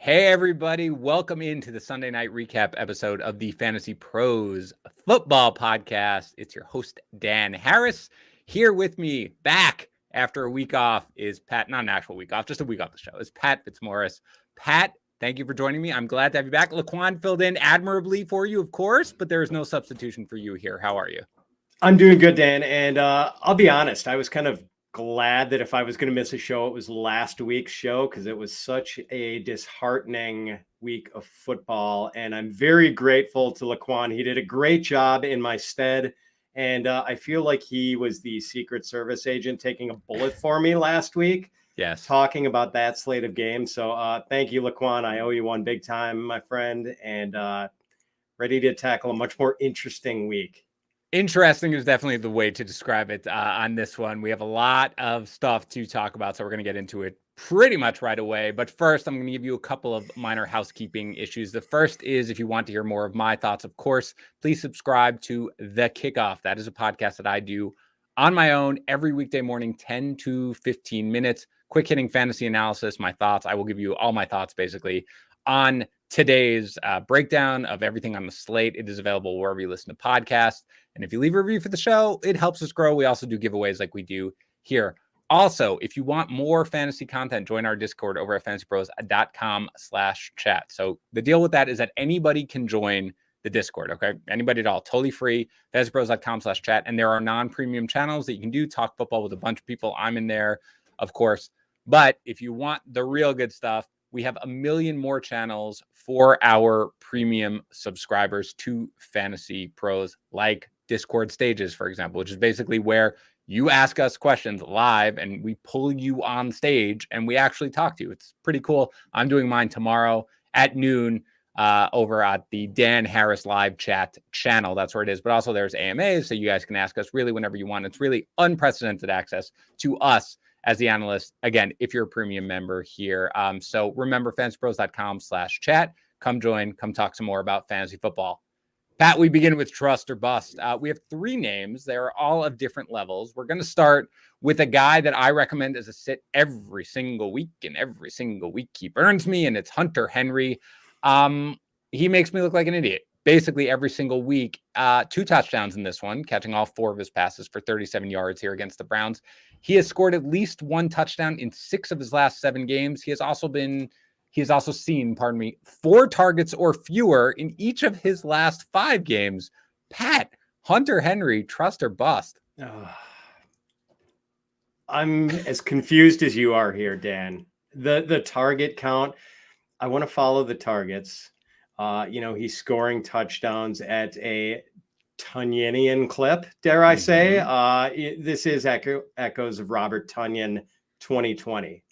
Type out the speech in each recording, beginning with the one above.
Hey, everybody. Welcome into the Sunday night recap episode of the Fantasy Pros Football Podcast. It's your host, Dan Harris. Here with me, back after a week off, is Pat, not an actual week off, just a week off the show, is Pat Fitzmaurice. Pat, thank you for joining me. I'm glad to have you back. Laquan filled in admirably for you, of course, but there is no substitution for you here. How are you? I'm doing good, Dan. And I'll be honest, I was kind of glad that if I was going to miss a show, it was last week's show because it was such a disheartening week of football. And I'm very grateful to Laquan. He did a great job in my stead. And I feel like he was the Secret Service agent taking a bullet for me last week. Yes. Talking about that slate of games. So thank you, Laquan. I owe you one big time, my friend. And ready to tackle a much more interesting week. Interesting is definitely the way to describe it on this one. We have a lot of stuff to talk about, so we're going to get into it pretty much right away. But first, I'm going to give you a couple of minor housekeeping issues. The first is, if you want to hear more of my thoughts, of course, please subscribe to The Kickoff. That is a podcast that I do on my own every weekday morning, 10 to 15 minutes. Quick hitting fantasy analysis, my thoughts. I will give you all my thoughts, basically, on today's breakdown of everything on the slate. It is available wherever you listen to podcasts. And if you leave a review for the show, it helps us grow. We also do giveaways like we do here. Also, if you want more fantasy content, join our Discord over at fantasypros.com/chat. So the deal with that is that anybody can join the Discord, okay? Anybody at all, totally free, fantasypros.com/chat. And there are non-premium channels that you can do, talk football with a bunch of people. I'm in there, of course. But if you want the real good stuff, we have a million more channels for our premium subscribers to Fantasy Pros, like Discord Stages, for example, which is basically where you ask us questions live and we pull you on stage and we actually talk to you. It's pretty cool. I'm doing mine tomorrow at noon over at the Dan Harris live chat channel. That's where it is. But also there's AMAs, so you guys can ask us really whenever you want. It's really unprecedented access to us as the analyst, again, if you're a premium member here. So remember, fantasypros.com/chat. Come join, come talk some more about fantasy football. Pat, we begin with trust or bust. We have three names. They're all of different levels. We're going to start with a guy that I recommend as a sit every single week, and every single week he burns me, and it's Hunter Henry. He makes me look like an idiot basically every single week. 2 touchdowns in this one, catching all 4 of his passes for 37 yards here against the Browns. He has scored at least 1 touchdown in 6 of his last 7 games. He has also seen, 4 targets or fewer in each of his last 5 games. Pat, Hunter Henry, trust or bust? I'm as confused as you are here, Dan. The target count, I want to follow the targets. He's scoring touchdowns at a Tunyanian clip, dare I say. This is echoes of Robert Tonyan 2020.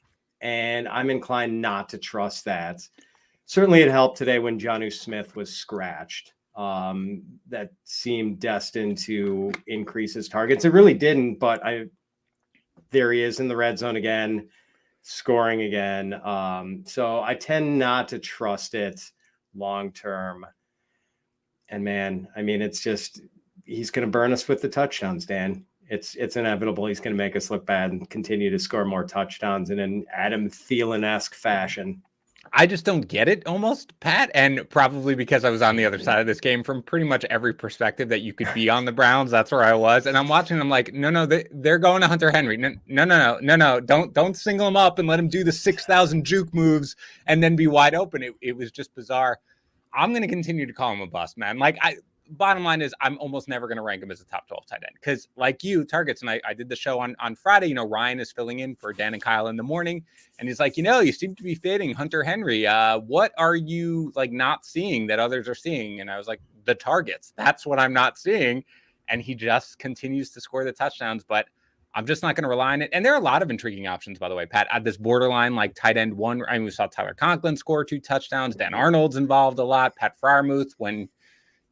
And I'm inclined not to trust that. Certainly it helped today when Jonnu Smith was scratched. That seemed destined to increase his targets. It really didn't, but there he is in the red zone again, scoring again. So I tend not to trust it long term. And man, I mean, it's just, he's going to burn us with the touchdowns, Dan. It's inevitable. He's going to make us look bad and continue to score more touchdowns in an Adam Thielen-esque fashion. I just don't get it almost, Pat, and probably because I was on the other side of this game from pretty much every perspective that you could be on the Browns. That's where I was, and I'm watching. I'm like, no, they're going to Hunter Henry. No, don't single him up and let him do the 6,000 juke moves and then be wide open. It was just bizarre. I'm going to continue to call him a bust, man. Bottom line is I'm almost never going to rank him as a top 12 tight end because, like you, targets, and I did the show on Friday. Ryan is filling in for Dan and Kyle in the morning, and he's like, you seem to be fading Hunter Henry. What are you not seeing that others are seeing? And I was like, the targets. That's what I'm not seeing, and he just continues to score the touchdowns. But I'm just not going to rely on it. And there are a lot of intriguing options, by the way, Pat, at this borderline, like tight end one. I mean, we saw Tyler Conklin score 2 touchdowns. Dan Arnold's involved a lot. Pat Freiermuth, when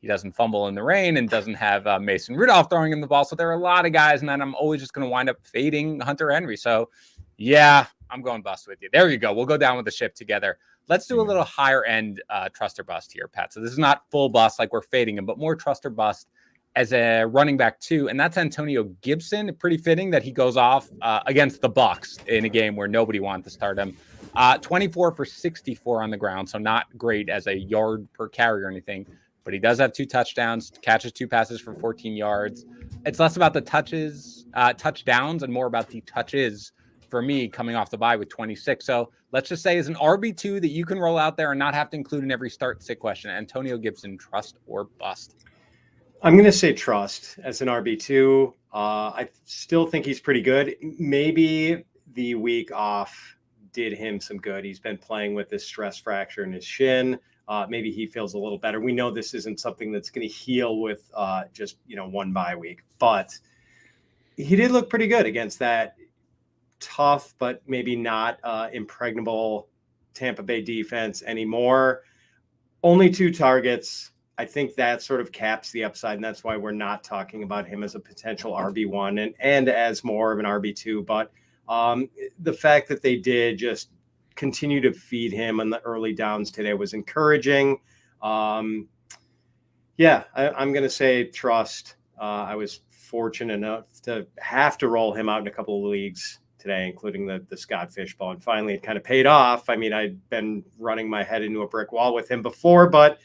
he doesn't fumble in the rain and doesn't have Mason Rudolph throwing him the ball. So there are a lot of guys, and then I'm always just going to wind up fading Hunter Henry. So, yeah, I'm going bust with you. There you go. We'll go down with the ship together. Let's do a little higher end trust or bust here, Pat. So this is not full bust like we're fading him, but more trust or bust as a running back too. And that's Antonio Gibson. Pretty fitting that he goes off against the Bucs in a game where nobody wanted to start him. 24 for 64 on the ground, so not great as a yard per carry or anything, but he does have 2 touchdowns, catches 2 passes for 14 yards. It's less about the touchdowns, and more about the touches for me coming off the bye with 26. So let's just say as an RB2 that you can roll out there and not have to include in every start sit question, Antonio Gibson, trust or bust? I'm going to say trust as an RB2. I still think he's pretty good. Maybe the week off did him some good. He's been playing with this stress fracture in his shin. Maybe he feels a little better. We know this isn't something that's going to heal with just, one bye week, but he did look pretty good against that tough, but maybe not impregnable Tampa Bay defense anymore. Only 2 targets. I think that sort of caps the upside, and that's why we're not talking about him as a potential RB1 and as more of an RB2. But the fact that they did just continue to feed him on the early downs today was encouraging. I'm going to say trust. I was fortunate enough to have to roll him out in a couple of leagues today, including the Scott Fishbowl, and finally it kind of paid off. I mean, I'd been running my head into a brick wall with him before, but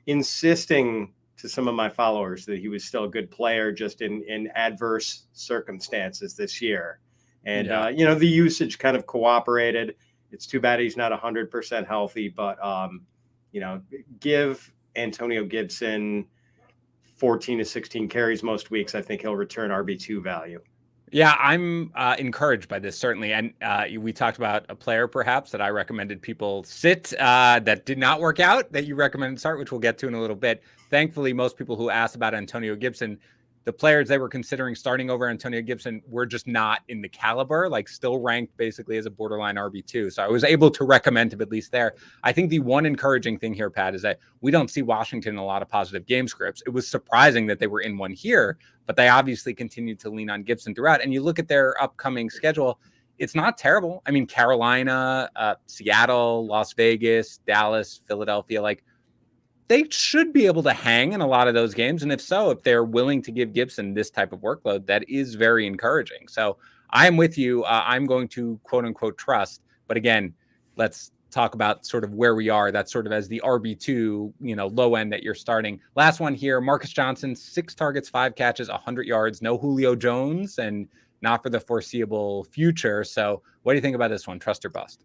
insisting to some of my followers that he was still a good player just in adverse circumstances this year. And, the usage kind of cooperated. It's too bad he's not 100% healthy, but, give Antonio Gibson 14 to 16 carries most weeks. I think he'll return RB2 value. Yeah, I'm encouraged by this, certainly. And we talked about a player, perhaps, that I recommended people sit that did not work out, that you recommended start, which we'll get to in a little bit. Thankfully, most people who asked about Antonio Gibson, the players they were considering starting over Antonio Gibson were just not in the caliber, like still ranked basically as a borderline RB2. So I was able to recommend him at least there. I think the one encouraging thing here, Pat, is that we don't see Washington in a lot of positive game scripts. It was surprising that they were in one here, but they obviously continued to lean on Gibson throughout. And you look at their upcoming schedule, it's not terrible. I mean, Carolina, Seattle, Las Vegas, Dallas, Philadelphia, like they should be able to hang in a lot of those games. And if so, if they're willing to give Gibson this type of workload, that is very encouraging. So I'm with you. I'm going to quote unquote trust. But again, let's talk about sort of where we are. That's sort of as the RB2, low end that you're starting. Last one here, Marcus Johnson, 6 targets, 5 catches, 100 yards, no Julio Jones, and not for the foreseeable future. So what do you think about this one? Trust or bust?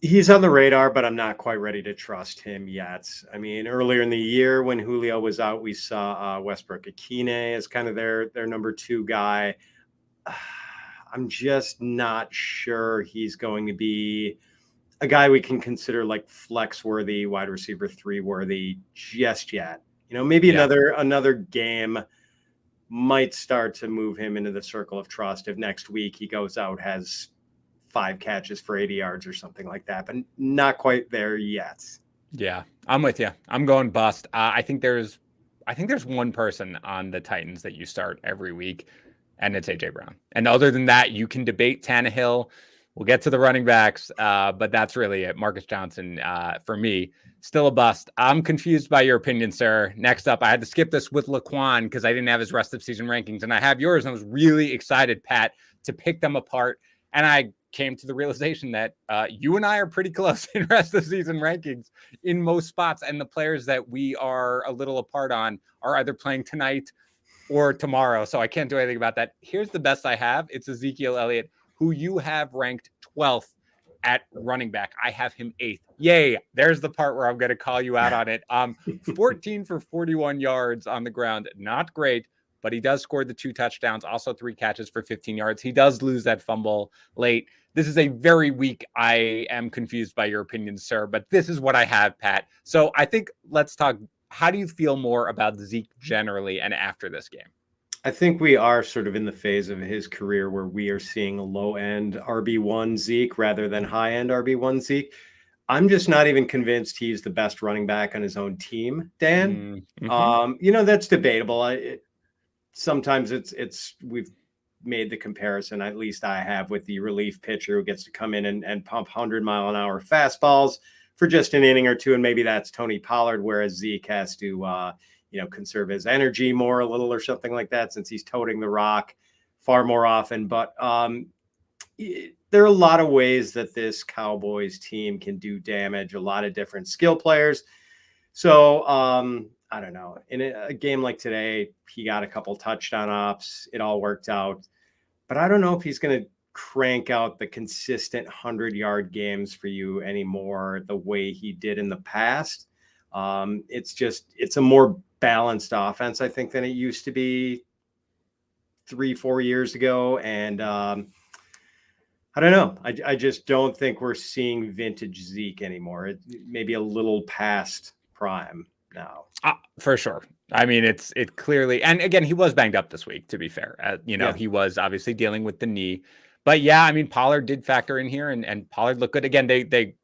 He's on the radar, but I'm not quite ready to trust him yet. I mean, earlier in the year when Julio was out, we saw Westbrook-Akine as kind of their number 2 guy. I'm just not sure he's going to be a guy we can consider like flex worthy, wide receiver 3 worthy just yet. Maybe another game might start to move him into the circle of trust if next week he goes out, has 5 catches for 80 yards or something like that, but not quite there yet. Yeah, I'm with you. I'm going bust. I think there's one person on the Titans that you start every week, and it's AJ Brown. And other than that, you can debate Tannehill. We'll get to the running backs, but that's really it. Marcus Johnson, for me, still a bust. I'm confused by your opinion, sir. Next up, I had to skip this with Laquan because I didn't have his rest of season rankings, and I have yours. And I was really excited, Pat, to pick them apart. And I came to the realization that you and I are pretty close in rest of season rankings in most spots. And the players that we are a little apart on are either playing tonight or tomorrow. So I can't do anything about that. Here's the best I have. It's Ezekiel Elliott, who you have ranked 12th at running back. I have him 8th. Yay. There's the part where I'm going to call you out on it. 14 for 41 yards on the ground. Not great, but he does score the 2 touchdowns, also 3 catches for 15 yards. He does lose that fumble late. This is a very weak, I am confused by your opinion, sir, but this is what I have, Pat. So I think let's talk. How do you feel more about Zeke generally and after this game? I think we are sort of in the phase of his career where we are seeing a low-end RB1 Zeke rather than high-end RB1 Zeke. I'm just not even convinced he's the best running back on his own team, Dan. Mm-hmm. That's debatable. Sometimes we've made the comparison, at least I have, with the relief pitcher who gets to come in and pump 100-mile-an-hour fastballs for just an inning or two, and maybe that's Tony Pollard, whereas Zeke has to conserve his energy more a little or something like that, since he's toting the rock far more often. But there are a lot of ways that this Cowboys team can do damage, a lot of different skill players. So I don't know. In a game like today, he got a couple touchdown ops. It all worked out. But I don't know if he's going to crank out the consistent 100-yard games for you anymore the way he did in the past. It's a more balanced offense, I think, than it used to be 3-4 years ago. And I don't know. I just don't think we're seeing vintage Zeke anymore. It maybe a little past prime now. For sure. I mean, it clearly, and again, he was banged up this week, to be fair. He was obviously dealing with the knee. But yeah, I mean, Pollard did factor in here, and Pollard looked good. Again, they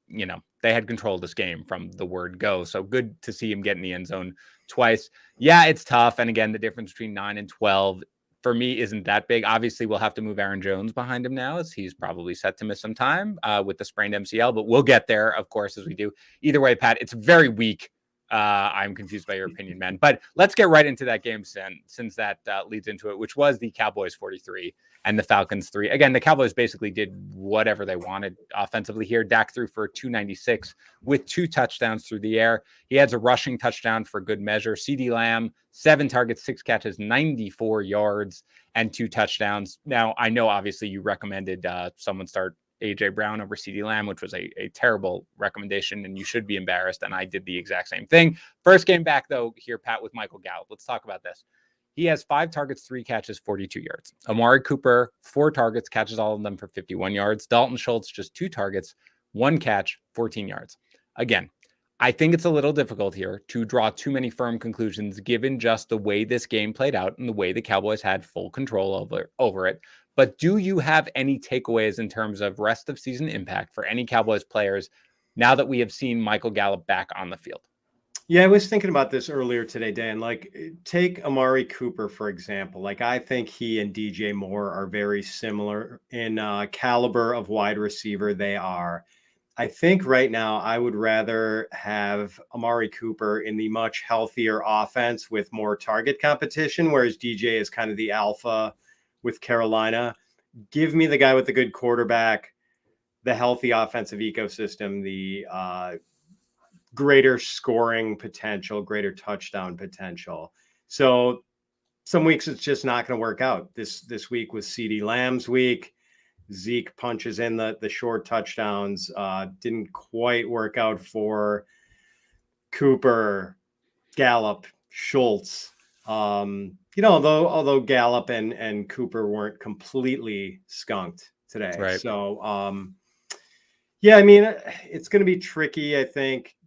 had control of this game from the word go. So good to see him get in the end zone twice. Yeah, it's tough. And again, the difference between 9 and 12 for me isn't that big. Obviously, we'll have to move Aaron Jones behind him now, as he's probably set to miss some time with the sprained MCL, but we'll get there, of course, as we do. Either way, Pat, it's very weak. I'm confused by your opinion, man. But let's get right into that game since that leads into it, which was the Cowboys 43 and the Falcons 3. Again, the Cowboys basically did whatever they wanted offensively here. Dak threw for 296 with 2 touchdowns through the air. He adds a rushing touchdown for good measure. CeeDee Lamb, 7 targets, 6 catches, 94 yards, and 2 touchdowns. Now, I know obviously you recommended someone start AJ Brown over CeeDee Lamb, which was a terrible recommendation, and you should be embarrassed. And I did the exact same thing. First game back, though, here, Pat, with Michael Gallup. Let's talk about this. He has 5 targets, 3 catches, 42 yards. Amari Cooper, 4 targets, catches all of them for 51 yards. Dalton Schultz, just 2 targets, 1 catch, 14 yards. Again, I think it's a little difficult here to draw too many firm conclusions given just the way this game played out and the way the Cowboys had full control over it. But do you have any takeaways in terms of rest of season impact for any Cowboys players now that we have seen Michael Gallup back on the field? Yeah, I was thinking about this earlier today, Dan. Like, take Amari Cooper, for example. Like, I think he and DJ Moore are very similar in caliber of wide receiver they are. I think right now I would rather have Amari Cooper in the much healthier offense with more target competition, whereas DJ is kind of the alpha with Carolina. Give me the guy with the good quarterback, the healthy offensive ecosystem, the greater scoring potential, greater touchdown potential. So some weeks it's just not going to work out. This week was CeeDee Lamb's week. Zeke punches in the short touchdowns. Didn't quite work out for Cooper, Gallup, Schultz. Although Gallup and Cooper weren't completely skunked today. Right. So, yeah, I mean, it's going to be tricky, I think.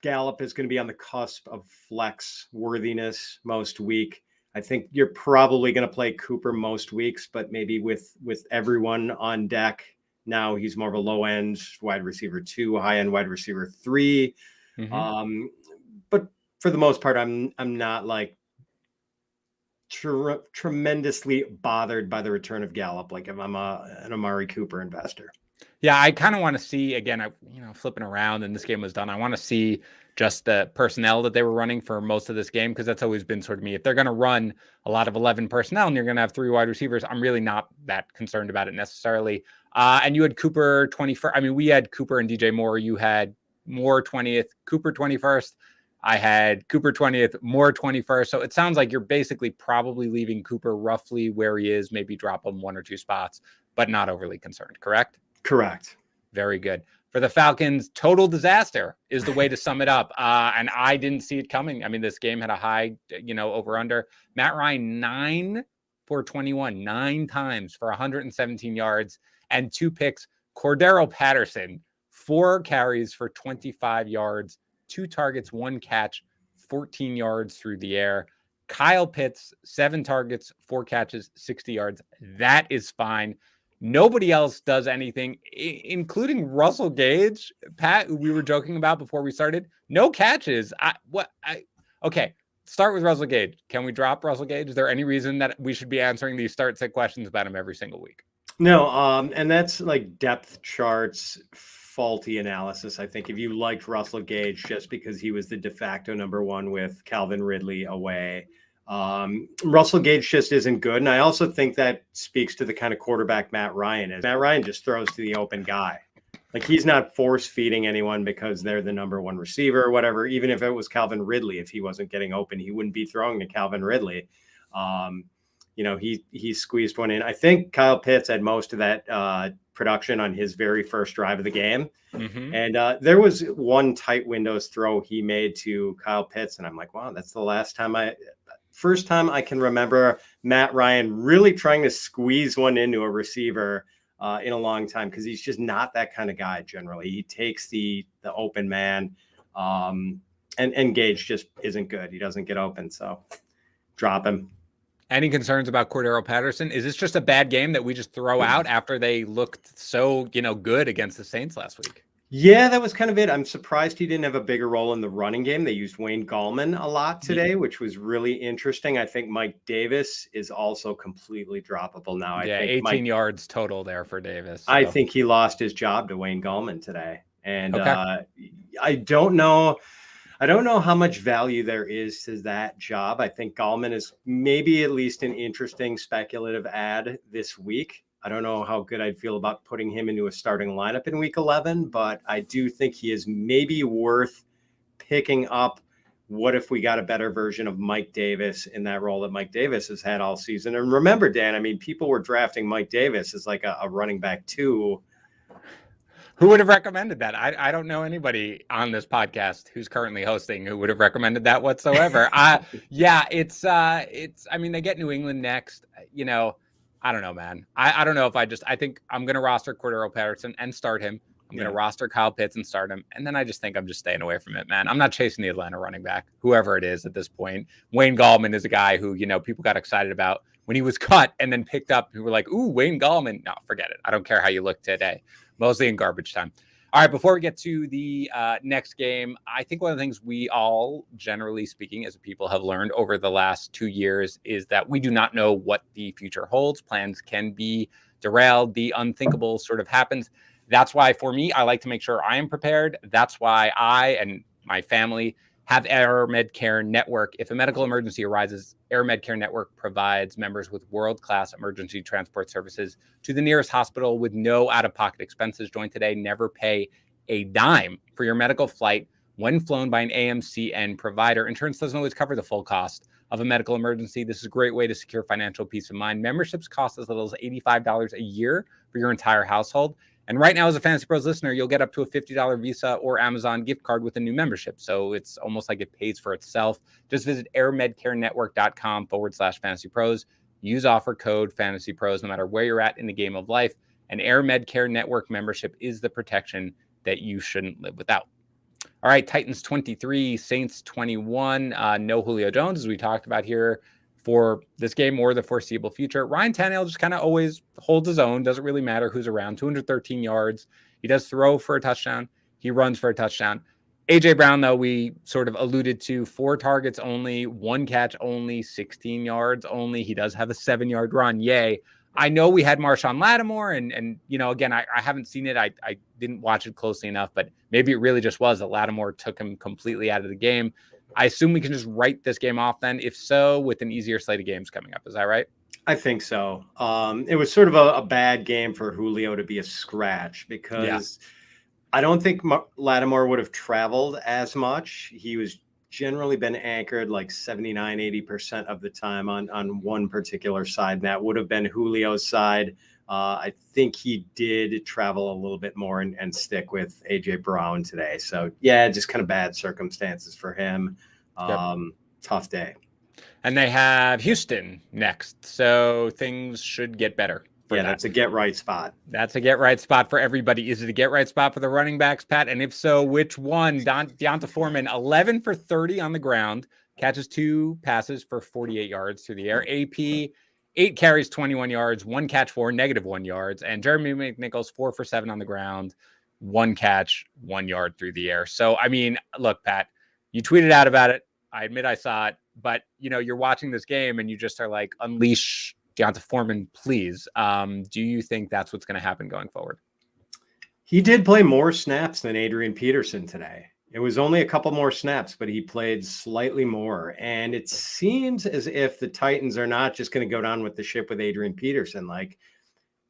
Gallup is going to be on the cusp of flex worthiness most week. I think you're probably going to play Cooper most weeks, but maybe with everyone on deck now, he's more of a low end wide receiver 2, high end wide receiver 3. Mm-hmm. But for the most part, I'm not like tremendously bothered by the return of Gallup. Like if I'm an Amari Cooper investor. Yeah, I kind of want to see, again, flipping around and this game was done. I want to see just the personnel that they were running for most of this game, because that's always been sort of me. If they're going to run a lot of 11 personnel and you're going to have 3 wide receivers, I'm really not that concerned about it necessarily. And you had Cooper 21st. I mean, we had Cooper and DJ Moore. You had Moore 20th, Cooper 21st. I had Cooper 20th, Moore 21st. So it sounds like you're basically probably leaving Cooper roughly where he is, maybe drop him 1 or 2 spots, but not overly concerned, correct? Correct. Very good. For the Falcons, total disaster is the way to sum it up. And I didn't see it coming. I mean, this game had a high, over under. Matt Ryan, 9 for 21, 9 times for 117 yards and 2 picks. Cordero Patterson, 4 carries for 25 yards, 2 targets, 1 catch, 14 yards through the air. Kyle Pitts, 7 targets, 4 catches, 60 yards. That is fine. Nobody else does anything, including Russell Gage, Pat, who we were joking about before we started. No catches. Okay, start with Russell Gage. Can we drop Russell Gage? Is there any reason that we should be answering these start-sit questions about him every single week? No, and that's like depth charts, faulty analysis. I think if you liked Russell Gage just because he was the de facto number 1 with Calvin Ridley away, Russell Gage just isn't good. And I also think that speaks to the kind of quarterback Matt Ryan is. Matt Ryan just throws to the open guy. Like, he's not force feeding anyone because they're the number one receiver or whatever. Even if it was Calvin Ridley, if he wasn't getting open, he wouldn't be throwing to Calvin Ridley. He squeezed one in. I think Kyle Pitts had most of that production on his very first drive of the game. Mm-hmm. And there was one tight windows throw he made to Kyle Pitts. And I'm like, wow, that's the first time I can remember Matt Ryan really trying to squeeze one into a receiver in a long time, because he's just not that kind of guy generally. He takes the open man, and Gage just isn't good. He doesn't get open, so drop him. Any concerns about Cordero Patterson? Is this just a bad game that we just throw out after they looked so, good against the Saints last week? Yeah, that was kind of it. I'm surprised he didn't have a bigger role in the running game. They used Wayne Gallman a lot today, which was really interesting. I think Mike Davis is also completely droppable now. I think 18 yards total there for Davis. So. I think he lost his job to Wayne Gallman today. And I don't know how much value there is to that job. I think Gallman is maybe at least an interesting speculative ad this week. I don't know how good I'd feel about putting him into a starting lineup in week 11, but I do think he is maybe worth picking up. What if we got a better version of Mike Davis in that role that Mike Davis has had all season? And remember, Dan, I mean, people were drafting Mike Davis as like a running back too. Who would have recommended that? I don't know anybody on this podcast who's currently hosting who would have recommended that whatsoever. It's I mean, they get New England next, I don't know, man. I don't know if I think I'm going to roster Cordero Patterson and start him. I'm going to roster Kyle Pitts and start him. And then I just think I'm just staying away from it, man. I'm not chasing the Atlanta running back, whoever it is at this point. Wayne Gallman is a guy who, people got excited about when he was cut and then picked up. Who were like, ooh, Wayne Gallman. No, forget it. I don't care how you look today. Mostly in garbage time. All right, before we get to the next game, I think one of the things we all, generally speaking, as people have learned over the last 2 years is that we do not know what the future holds. Plans can be derailed. The unthinkable sort of happens. That's why, for me, I like to make sure I am prepared. That's why I and my family have Air Medcare Network. If a medical emergency arises, Air Medcare Network provides members with world-class emergency transport services to the nearest hospital with no out-of-pocket expenses. Join today. Never pay a dime for your medical flight when flown by an AMCN provider. Insurance doesn't always cover the full cost of a medical emergency. This is a great way to secure financial peace of mind. Memberships cost as little as $85 a year for your entire household. And right now, as a Fantasy Pros listener, you'll get up to a $50 Visa or Amazon gift card with a new membership. So it's almost like it pays for itself. Just visit airmedcarenetwork.com/Fantasy Pros. Use offer code Fantasy Pros no matter where you're at in the game of life. An Air Medcare Network membership is the protection that you shouldn't live without. All right, Titans 23, Saints 21. No Julio Jones, as we talked about here, for this game or the foreseeable future. Ryan Tannehill just kind of always holds his own. Doesn't really matter who's around. 213 yards. He does throw for a touchdown. He runs for a touchdown. A.J. Brown, though, we sort of alluded to, 4 targets only, 1 catch only, 16 yards only. He does have a 7-yard run. Yay. I know we had Marshawn Lattimore, and again, I haven't seen it. I didn't watch it closely enough, but maybe it really just was that Lattimore took him completely out of the game. I assume we can just write this game off then. If so, with an easier slate of games coming up. Is that right? I think so. It was sort of a bad game for Julio to be a scratch because I don't think Lattimore would have traveled as much. He was generally been anchored like 79, 80% of the time on one particular side. And that would have been Julio's side. I think he did travel a little bit more and stick with A.J. Brown today. So, yeah, just kind of bad circumstances for him. Tough day. And they have Houston next. So things should get better. That's a get-right spot. That's a get-right spot for everybody. Is it a get-right spot for the running backs, Pat? And if so, which one? Deonta Foreman, 11 for 30 on the ground, catches 2 passes for 48 yards through the air. AP, 8 carries, 21 yards, 1 catch for -1 yards. And Jeremy McNichols, 4 for 7 on the ground, 1 catch, 1 yard through the air. So, I mean, look, Pat, you tweeted out about it. I admit I saw it. But, you're watching this game and you just are like, unleash Deonta Foreman, please. Do you think that's what's going to happen going forward? He did play more snaps than Adrian Peterson today. It was only a couple more snaps, but he played slightly more. And it seems as if the Titans are not just going to go down with the ship with Adrian Peterson. Like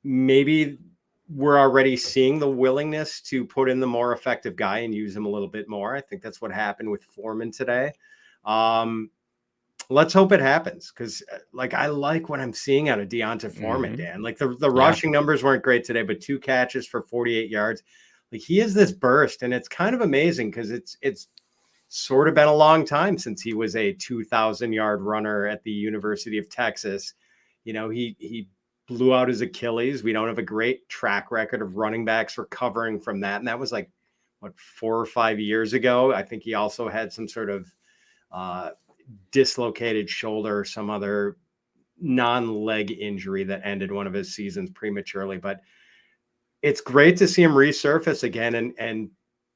maybe we're already seeing the willingness to put in the more effective guy and use him a little bit more. I think that's what happened with Foreman today. Let's hope it happens because like I like what I'm seeing out of Deonta Foreman, Dan. Like the rushing numbers weren't great today, but 2 catches for 48 yards. Like he has this burst, and it's kind of amazing because it's sort of been a long time since he was a 2,000-yard runner at the University of Texas. You know, he blew out his Achilles. We don't have a great track record of running backs recovering from that, and that was like what 4 or 5 years ago. I think he also had some sort of dislocated shoulder or some other non-leg injury that ended one of his seasons prematurely, but it's great to see him resurface again. And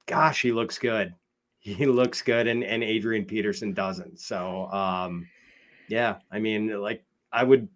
gosh, he looks good. He looks good. And Adrian Peterson doesn't. So yeah, I mean, like I would,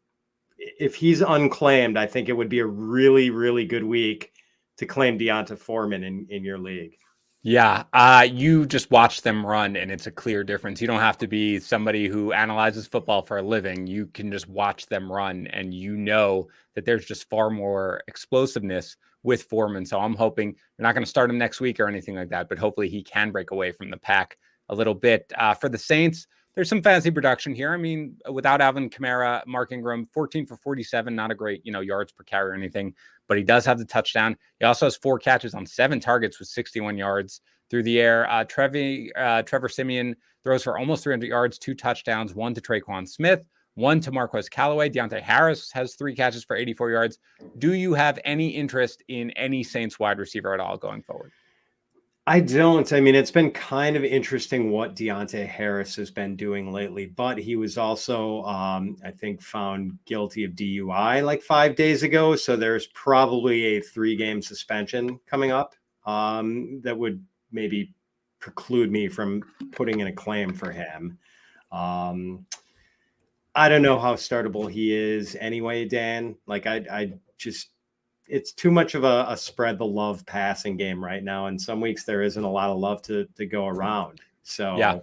if he's unclaimed, I think it would be a really, really good week to claim Deonta Foreman in your league. Yeah, you just watch them run, and it's a clear difference. You don't have to be somebody who analyzes football for a living. You can just watch them run, and you know that there's just far more explosiveness with Foreman. So I'm hoping they're not going to start him next week or anything like that, but hopefully he can break away from the pack a little bit. For the Saints, there's some fantasy production here. I mean, without Alvin Kamara, Mark Ingram, 14 for 47, not a great, yards per carry or anything, but he does have the touchdown. He also has 4 catches on 7 targets with 61 yards through the air. Trevor Siemian throws for almost 300 yards, 2 touchdowns, 1 to Traquan Smith, 1 to Marquez Callaway. Deontay Harris has 3 catches for 84 yards. Do you have any interest in any Saints wide receiver at all going forward? I don't. I mean, it's been kind of interesting what Deontay Harris has been doing lately, but he was also, I think, found guilty of DUI like 5 days ago. So there's probably a 3-game suspension coming up that would maybe preclude me from putting in a claim for him. I don't know how startable he is anyway, Dan. Like I just, it's too much of a spread the love passing game right now. And some weeks there isn't a lot of love to go around. So yeah.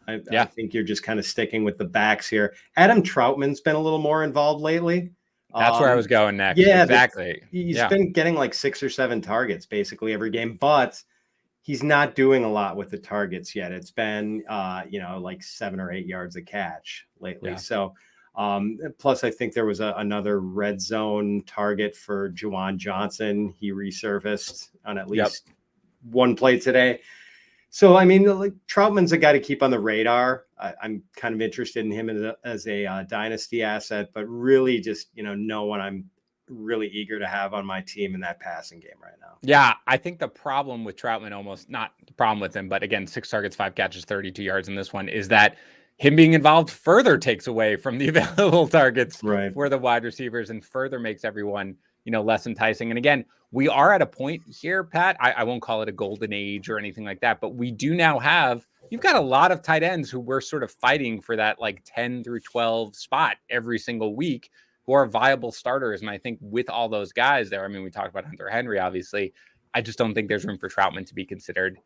I think you're just kind of sticking with the backs here. Adam Troutman's been a little more involved lately. That's where I was going next. Yeah, exactly. He's been getting like 6 or 7 targets basically every game, but he's not doing a lot with the targets yet. It's been, like 7 or 8 yards a catch lately. Yeah. So, plus I think there was another red zone target for Juwan Johnson. He resurfaced on at least one play today. So, I mean, like Troutman's a guy to keep on the radar. I'm kind of interested in him as a dynasty asset, but really just, no one I'm really eager to have on my team in that passing game right now. Yeah, I think the problem with Troutman, almost not the problem with him, but again, 6 targets, 5 catches, 32 yards in this one, is that him being involved further takes away from the available targets for the wide receivers and further makes everyone, less enticing. And again, we are at a point here, Pat, I won't call it a golden age or anything like that, but we do now have, you've got a lot of tight ends who we're sort of fighting for that like 10 through 12 spot every single week who are viable starters. And I think with all those guys there, I mean, we talked about Hunter Henry, obviously, I just don't think there's room for Troutman to be considered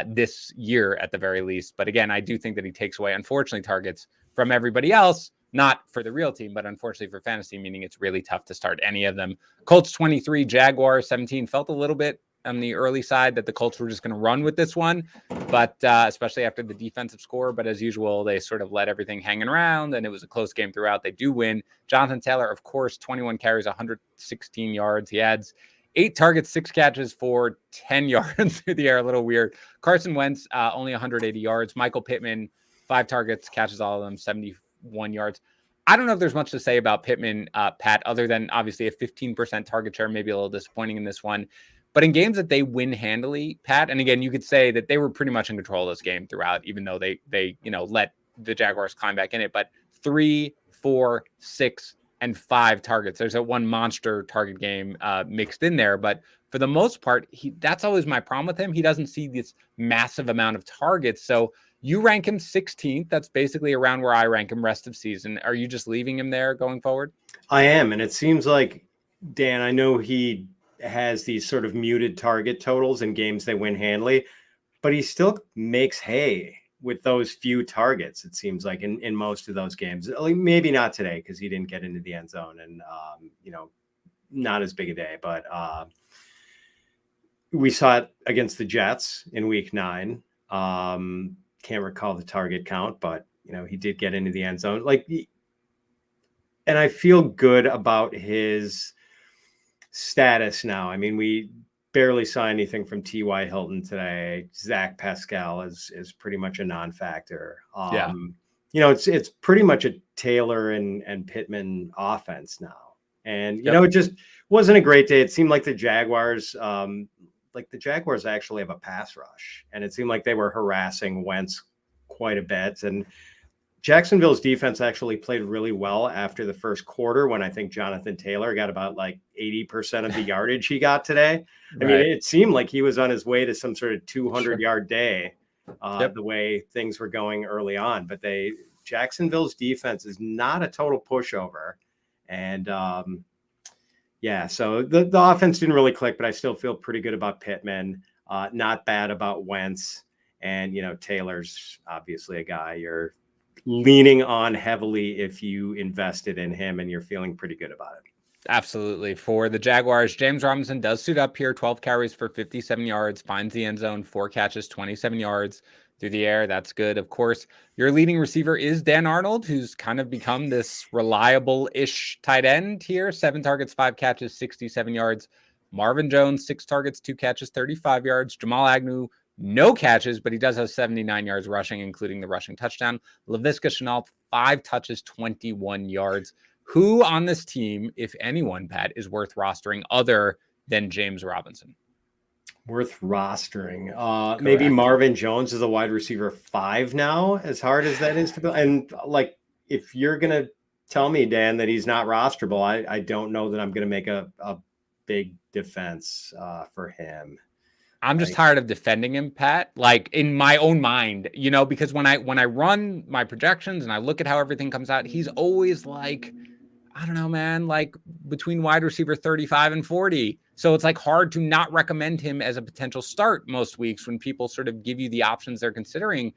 this year at the very least. But again, I do think that he takes away, unfortunately, targets from everybody else, not for the real team, but unfortunately for fantasy, meaning it's really tough to start any of them. Colts 23, Jaguars 17. Felt a little bit on the early side that the Colts were just going to run with this one, but especially after the defensive score. But as usual, they sort of let everything hanging around, and it was a close game throughout. They do win. Jonathan Taylor, of course, 21 carries, 116 yards. He adds 8 targets, 6 catches for 10 yards through the air. A little weird. Carson Wentz, only 180 yards. Michael Pittman, 5 targets, catches all of them, 71 yards. I don't know if there's much to say about Pittman, Pat, other than obviously a 15% target share, maybe a little disappointing in this one. But in games that they win handily, Pat, and again, you could say that they were pretty much in control of this game throughout, even though they let the Jaguars climb back in it. But 3, 4, 6, and 5 targets. There's a one monster target game mixed in there, but for the most part, that's always my problem with him. He doesn't see this massive amount of targets. So you rank him 16th. That's basically around where I rank him rest of season. Are you just leaving him there going forward? I am, and it seems like, Dan, I know he has these sort of muted target totals in games they win handily, but he still makes hay with those few targets. It seems like in most of those games, maybe not today because he didn't get into the end zone and not as big a day, but we saw it against the Jets in week 9. Can't recall the target count, but he did get into the end zone. And I feel good about his status now. I mean, we barely saw anything from T.Y. Hilton today. Zach Pascal is pretty much a non-factor. It's pretty much a Taylor and Pittman offense now. And, it just wasn't a great day. It seemed like the Jaguars, actually have a pass rush. And it seemed like they were harassing Wentz quite a bit. And Jacksonville's defense actually played really well after the first quarter when I think Jonathan Taylor got about 80% of the yardage he got today. I mean, it seemed like he was on his way to some sort of 200-yard day the way things were going early on. But Jacksonville's defense is not a total pushover. And, so the offense didn't really click, but I still feel pretty good about Pittman, not bad about Wentz. And, Taylor's obviously a guy you're leaning on heavily if you invested in him and you're feeling pretty good about it. Absolutely. For the Jaguars, James Robinson does suit up here, 12 carries for 57 yards, finds the end zone, 4 catches, 27 yards through the air. That's good. Of course, your leading receiver is Dan Arnold, who's kind of become this reliable-ish tight end here. 7 targets, 5 catches, 67 yards. Marvin Jones, 6 targets, 2 catches, 35 yards. Jamal Agnew, no catches, but he does have 79 yards rushing, including the rushing touchdown. Laviska Shenault, 5 touches, 21 yards. Who on this team, if anyone, Pat, is worth rostering other than James Robinson? Worth rostering. Maybe Marvin Jones is a wide receiver 5 now, as hard as that is to build. And if you're going to tell me, Dan, that he's not rosterable, I don't know that I'm going to make a big defense for him. I'm just tired of defending him, Pat, in my own mind, because when I run my projections and I look at how everything comes out, he's always I don't know, man, between wide receiver 35 and 40. So it's hard to not recommend him as a potential start most weeks when people sort of give you the options they're considering.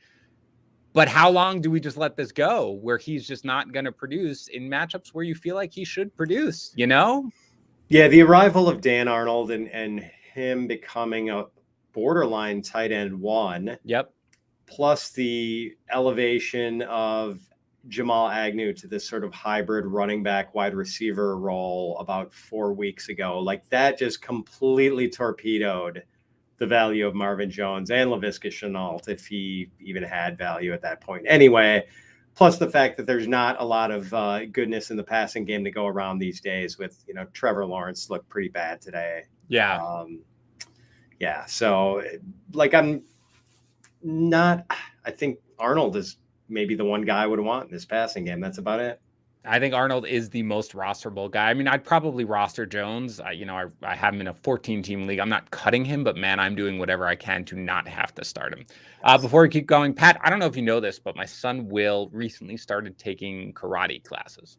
But how long do we just let this go where he's just not going to produce in matchups where you feel like he should produce, Yeah, the arrival of Dan Arnold and him becoming a borderline tight end 1. Yep. Plus the elevation of Jamal Agnew to this sort of hybrid running back wide receiver role about 4 weeks ago. That just completely torpedoed the value of Marvin Jones and Laviska Shenault, if he even had value at that point. Anyway, plus the fact that there's not a lot of goodness in the passing game to go around these days with, Trevor Lawrence looked pretty bad today. Yeah. So I'm not, I think Arnold is maybe the one guy I would want in this passing game. That's about it. I think Arnold is the most rosterable guy. I mean, I'd probably roster Jones. I have him in a 14-team league. I'm not cutting him, but man, I'm doing whatever I can to not have to start him. Before we keep going, Pat, I don't know if you know this, but my son Will recently started taking karate classes.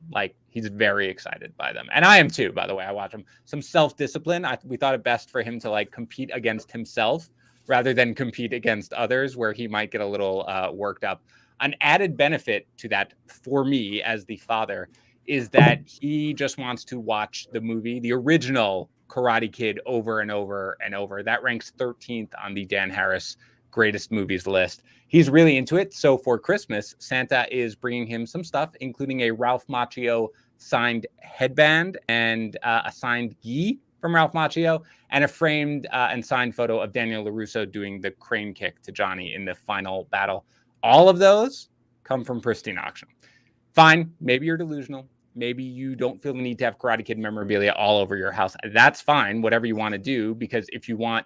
He's very excited by them. And I am too, by the way. I watch him. Some self-discipline. We thought it best for him to compete against himself rather than compete against others where he might get a little worked up. An added benefit to that for me as the father is that he just wants to watch the movie, the original Karate Kid, over and over and over. That ranks 13th on the Dan Harris greatest movies list. He's really into it. So for Christmas, Santa is bringing him some stuff, including a Ralph Macchio signed headband and a signed gi from Ralph Macchio and a framed and signed photo of Daniel LaRusso doing the crane kick to Johnny in the final battle. All of those come from Pristine Auction. Fine. Maybe you're delusional. Maybe you don't feel the need to have Karate Kid memorabilia all over your house. That's fine. Whatever you want to do, because if you want,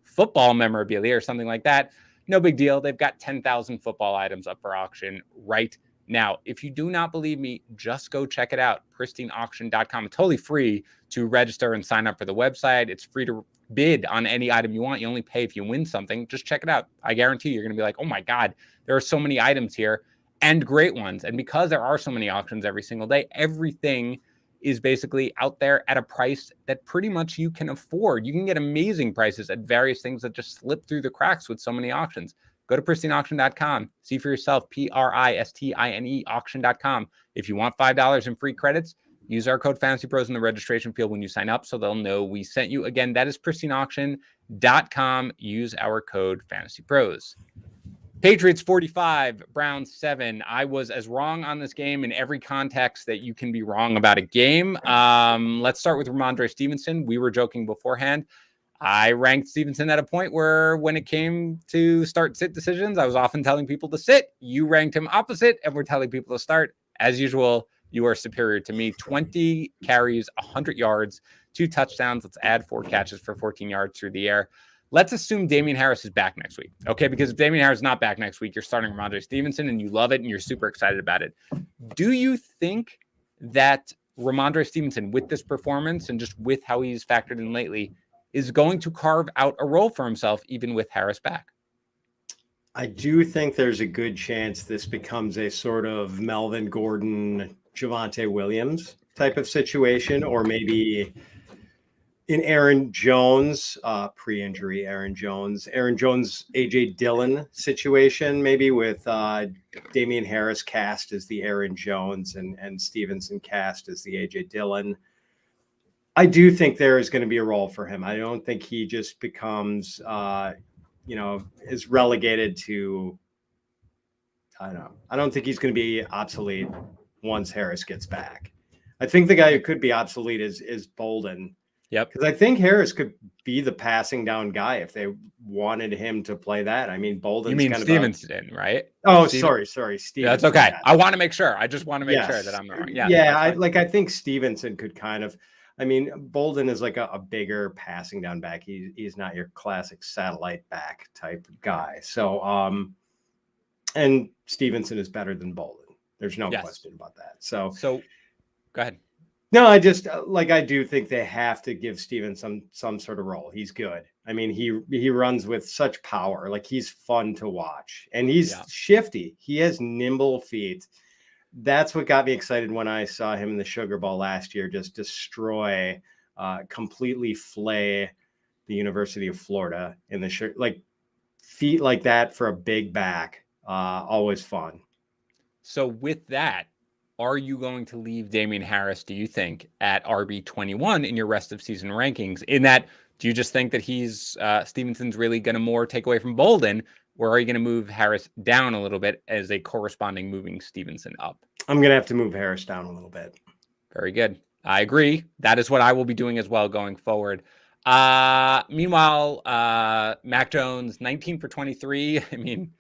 football memorabilia or something like that, no big deal. They've got 10,000 football items up for auction right now. If you do not believe me, just go check it out. PristineAuction.com. It's totally free to register and sign up for the website. It's free to bid on any item you want. You only pay if you win something. Just check it out. I guarantee you're going to be like, oh my God, there are so many items here and great ones. And because there are so many auctions every single day, everything is basically out there at a price that pretty much you can afford. You can get amazing prices at various things that just slip through the cracks with so many auctions. Go to pristineauction.com. See for yourself, PRISTINE auction.com. If you want $5 in free credits, use our code FantasyPros in the registration field when you sign up so they'll know we sent you. Again, that is pristineauction.com. Use our code FantasyPros. Patriots 45, Browns 7. I was as wrong on this game in every context that you can be wrong about a game. Let's start with Ramondre Stevenson. We were joking beforehand. I ranked Stevenson at a point where when it came to start-sit decisions, I was often telling people to sit. You ranked him opposite, and we're telling people to start. As usual, you are superior to me. 20 carries, 100 yards, 2 touchdowns. Let's add 4 catches for 14 yards through the air. Let's assume Damian Harris is back next week, okay? Because if Damian Harris is not back next week, you're starting Ramondre Stevenson, and you love it, and you're super excited about it. Do you think that Ramondre Stevenson, with this performance and just with how he's factored in lately, is going to carve out a role for himself, even with Harris back? I do think there's a good chance this becomes a sort of Melvin Gordon, Javonte Williams type of situation, or maybe in Aaron Jones, pre-injury Aaron Jones, A.J. Dillon situation, maybe with Damian Harris cast as the Aaron Jones and Stevenson cast as the A.J. Dillon. I do think there is going to be a role for him. I don't think he just becomes, is relegated to, I don't think he's going to be obsolete once Harris gets back. I think the guy who could be obsolete is Bolden. Yep. Because I think Harris could be the passing down guy if they wanted him to play that. I mean, Bolden's you mean kind Stevenson, right? Oh, Stevenson. sorry, Stevenson. Yeah, that's okay. Yeah. I want to make sure. I just want to make sure that I'm wrong. Yeah. I think Stevenson could kind of. I mean, Bolden is like a bigger passing down back. He's not your classic satellite back type guy. So, and Stevenson is better than Bolden. There's no question about that. So go ahead. No, I just I do think they have to give Steven some sort of role. He's good. I mean, he runs with such power. Like, he's fun to watch, and he's shifty. He has nimble feet. That's what got me excited when I saw him in the Sugar Bowl last year, just destroy, completely flay the University of Florida in the feet like that for a big back. Always fun. So with that, are you going to leave Damian Harris, do you think, at RB21 in your rest of season rankings? In that, do you just think that he's Stevenson's really going to more take away from Bolden, or are you going to move Harris down a little bit as a corresponding moving Stevenson up? I'm going to have to move Harris down a little bit. Very good. I agree. That is what I will be doing as well going forward. Meanwhile, Mac Jones, 19 for 23. I mean,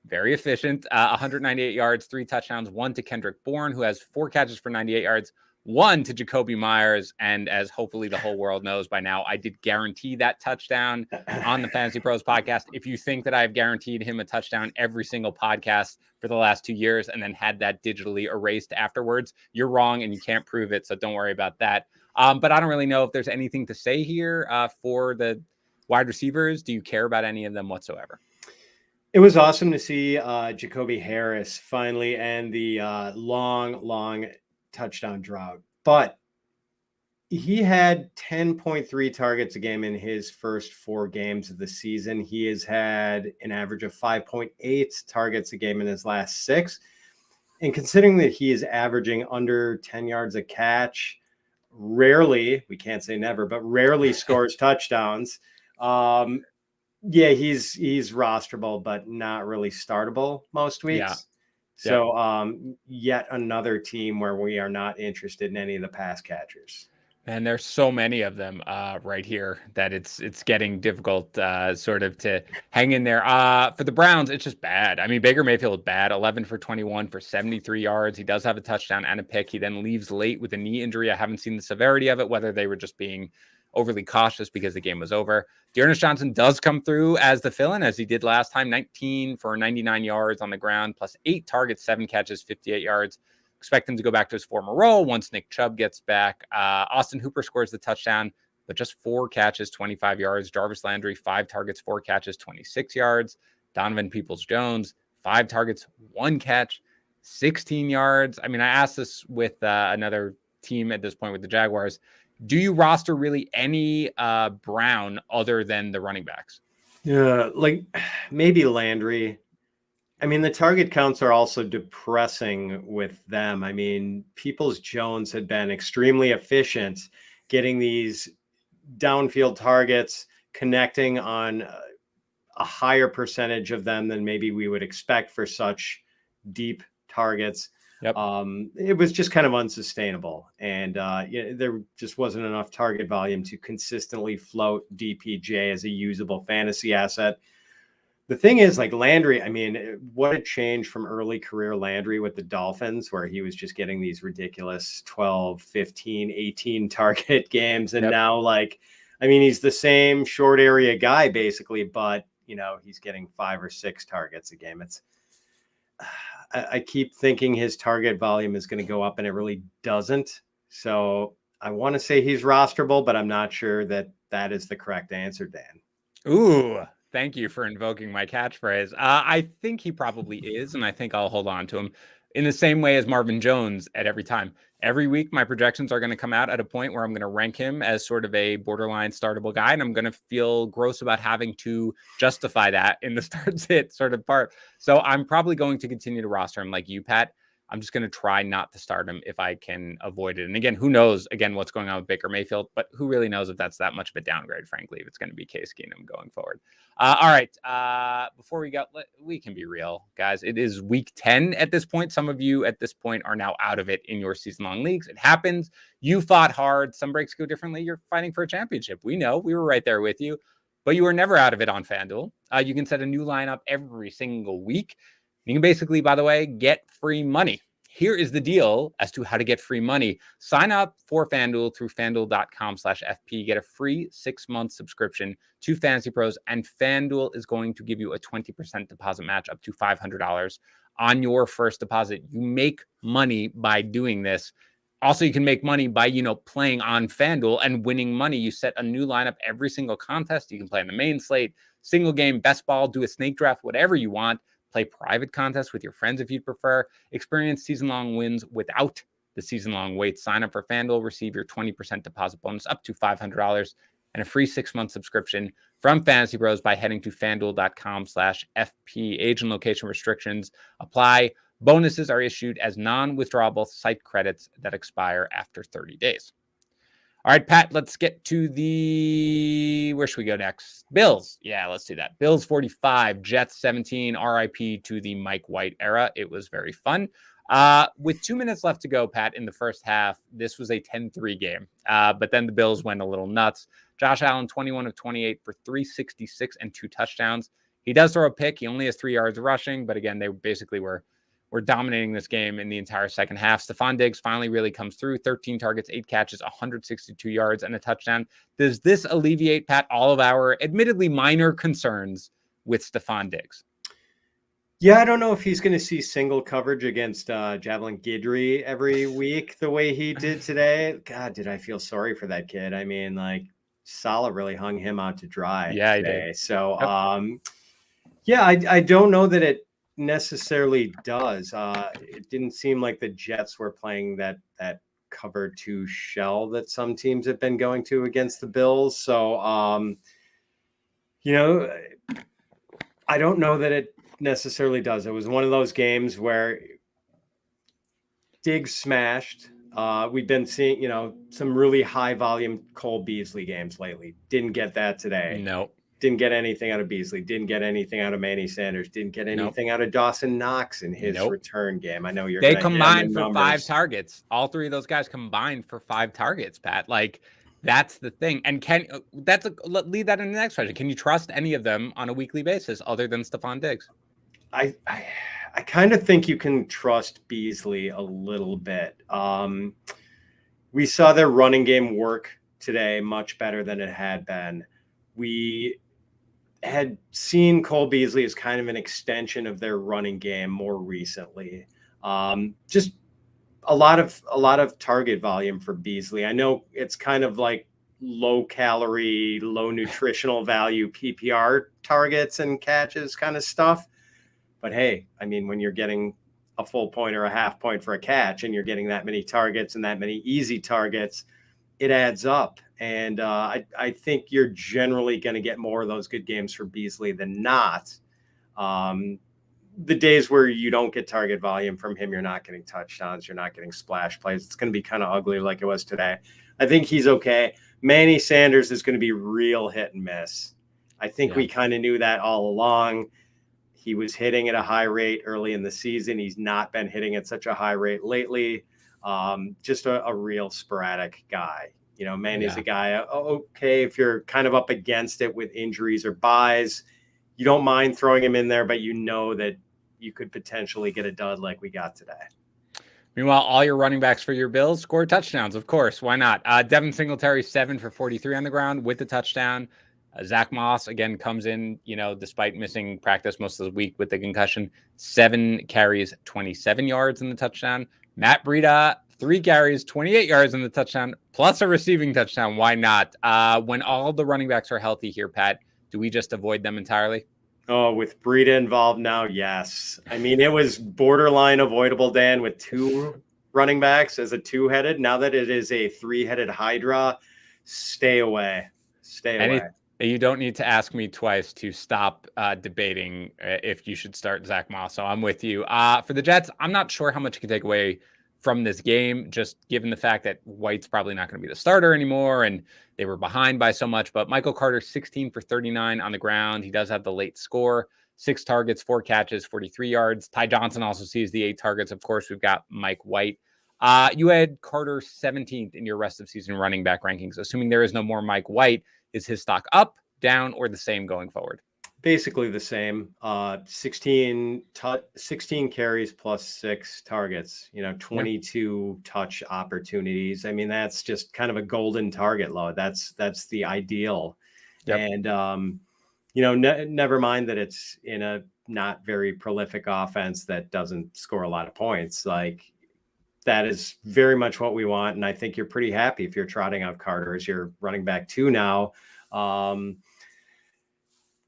very efficient, 198 yards, 3 touchdowns, 1 to Kendrick Bourne, who has 4 catches for 98 yards, 1 to Jacoby Myers. And as hopefully the whole world knows by now, I did guarantee that touchdown on the Fantasy Pros podcast. If you think that I've guaranteed him a touchdown every single podcast for the last 2 years and then had that digitally erased afterwards, you're wrong and you can't prove it. So don't worry about that. But I don't really know if there's anything to say here for the wide receivers. Do you care about any of them whatsoever? It was awesome to see Jacoby Harris finally end the long touchdown drought. But he had 10.3 targets a game in his first 4 games of the season. He has had an average of 5.8 targets a game in his last 6. And considering that he is averaging under 10 yards a catch, rarely, we can't say never, but rarely scores touchdowns. Yeah, he's rosterable, but not really startable most weeks. Yeah. So yet another team where we are not interested in any of the pass catchers. And there's so many of them right here that it's getting difficult sort of to hang in there. For the Browns, it's just bad. I mean, Baker Mayfield bad, 11 for 21 for 73 yards. He does have a touchdown and a pick. He then leaves late with a knee injury. I haven't seen the severity of it, whether they were just being overly cautious because the game was over. Dearness Johnson does come through as the fill-in, as he did last time, 19 for 99 yards on the ground, plus 8 targets, 7 catches, 58 yards. Expect him to go back to his former role once Nick Chubb gets back. Austin Hooper scores the touchdown, but just 4 catches, 25 yards. Jarvis Landry, 5 targets, 4 catches, 26 yards. Donovan Peoples-Jones, 5 targets, 1 catch, 16 yards. I mean, I asked this with another team at this point with the Jaguars. Do you roster really any Brown other than the running backs? Yeah, like maybe Landry. I mean, the target counts are also depressing with them. I mean, Peoples-Jones had been extremely efficient getting these downfield targets, connecting on a higher percentage of them than maybe we would expect for such deep targets. Yep. It was just kind of unsustainable. And there just wasn't enough target volume to consistently float DPJ as a usable fantasy asset. The thing is, like Landry, I mean, what a change from early career Landry with the Dolphins, where he was just getting these ridiculous 12, 15, 18 target games. And now, like, I mean, he's the same short area guy, basically, but, he's getting 5 or 6 targets a game. I keep thinking his target volume is going to go up, and it really doesn't. So I want to say he's rosterable, but I'm not sure that is the correct answer, Dan. Ooh. Thank you for invoking my catchphrase. I think he probably is, and I think I'll hold on to him in the same way as Marvin Jones at every time. Every week, my projections are going to come out at a point where I'm going to rank him as sort of a borderline startable guy, and I'm going to feel gross about having to justify that in the start-sit sort of part. So I'm probably going to continue to roster him like you, Pat. I'm just going to try not to start him if I can avoid it. And again, who knows, what's going on with Baker Mayfield, but who really knows if that's that much of a downgrade, frankly, if it's going to be Case Keenum going forward. All right. Before we go, we can be real, guys. It is week 10 at this point. Some of you at this point are now out of it in your season-long leagues. It happens. You fought hard. Some breaks go differently. You're fighting for a championship. We know. We were right there with you, but you were never out of it on FanDuel. You can set a new lineup every single week. You can basically, by the way, get free money. Here is the deal as to how to get free money. Sign up for FanDuel through FanDuel.com/FP. Get a free 6-month subscription to FantasyPros, and FanDuel is going to give you a 20% deposit match up to $500 on your first deposit. You make money by doing this. Also, you can make money by, playing on FanDuel and winning money. You set a new lineup every single contest. You can play on the main slate, single game, best ball, do a snake draft, whatever you want. Play private contests with your friends if you'd prefer. Experience season-long wins without the season-long wait. Sign up for FanDuel. Receive your 20% deposit bonus up to $500 and a free 6-month subscription from Fantasy Pros by heading to FanDuel.com/FP. Age and location restrictions apply. Bonuses are issued as non-withdrawable site credits that expire after 30 days. All right, Pat, let's get to where should we go next? Bills. Yeah, let's do that. Bills 45, Jets 17, RIP to the Mike White era. It was very fun. With 2 minutes left to go, Pat, in the first half, this was a 10-3 game. But then the Bills went a little nuts. Josh Allen, 21 of 28 for 366 and 2 touchdowns. He does throw a pick. He only has 3 yards rushing, but again, they basically were dominating this game in the entire second half. Stephon Diggs finally really comes through. 13 targets, 8 catches, 162 yards, and a touchdown. Does this alleviate, Pat, all of our admittedly minor concerns with Stephon Diggs? Yeah, I don't know if he's going to see single coverage against Javelin Guidry every week the way he did today. God, did I feel sorry for that kid. I mean, like, Saleh really hung him out to dry today. He did. So, yep. I don't know that it necessarily does. It didn't seem like the Jets were playing that cover 2 shell that some teams have been going to against the Bills. So, I don't know that it necessarily does. It was one of those games where Diggs smashed. We've been seeing, some really high volume Cole Beasley games lately. Didn't get that today. No. Didn't get anything out of Beasley. Didn't get anything out of Manny Sanders. Didn't get anything out of Dawson Knox in his return game. I know they combined for 5 targets. All 3 of those guys combined for 5 targets, Pat. Like, that's the thing. And lead that in the next question. Can you trust any of them on a weekly basis other than Stephon Diggs? I kind of think you can trust Beasley a little bit. We saw their running game work today much better than it had been. We had seen Cole Beasley as kind of an extension of their running game more recently. Just a lot of target volume for Beasley. I know it's kind of like low calorie, low nutritional value PPR targets and catches kind of stuff. But hey, I mean, when you're getting a full point or a half point for a catch, and you're getting that many targets and that many easy targets, it adds up. And I think you're generally going to get more of those good games for Beasley than not. The days where you don't get target volume from him, you're not getting touchdowns, you're not getting splash plays. It's going to be kind of ugly like it was today. I think he's okay. Manny Sanders is going to be real hit and miss. I think we kind of knew that all along. He was hitting at a high rate early in the season. He's not been hitting at such a high rate lately. Just a real sporadic guy. Manny's a guy, okay, if you're kind of up against it with injuries or buys, you don't mind throwing him in there, but you know that you could potentially get a dud like we got today. Meanwhile, all your running backs for your Bills score touchdowns, of course. Why not? Devin Singletary, 7 for 43 on the ground with the touchdown. Zach Moss, again, comes in, despite missing practice most of the week with the concussion, 7 carries, 27 yards in the touchdown. Matt Breida, 3 carries, 28 yards in the touchdown, plus a receiving touchdown. Why not? When all the running backs are healthy here, Pat, do we just avoid them entirely? Oh, with Breida involved now, yes. I mean, it was borderline avoidable, Dan, with 2 running backs as a 2-headed. Now that it is a 3-headed hydra, stay away. Stay away. You don't need to ask me twice to stop debating if you should start Zach Moss. So I'm with you. For the Jets, I'm not sure how much you can take away from this game, just given the fact that White's probably not going to be the starter anymore, and they were behind by so much. But Michael Carter, 16 for 39 on the ground. He does have the late score, 6 targets, 4 catches, 43 yards. Ty Johnson also sees the 8 targets. Of course, we've got Mike White. You had Carter 17th in your rest of season running back rankings. Assuming there is no more Mike White, is his stock up, down, or the same going forward? Basically the same. 16 carries plus 6 targets, 22 touch opportunities. I mean, that's just kind of a golden target load. That's the ideal. Yep. And, never mind that it's in a not very prolific offense that doesn't score a lot of points. Like, that is very much what we want. And I think you're pretty happy if you're trotting out Carter as your running back 2 now.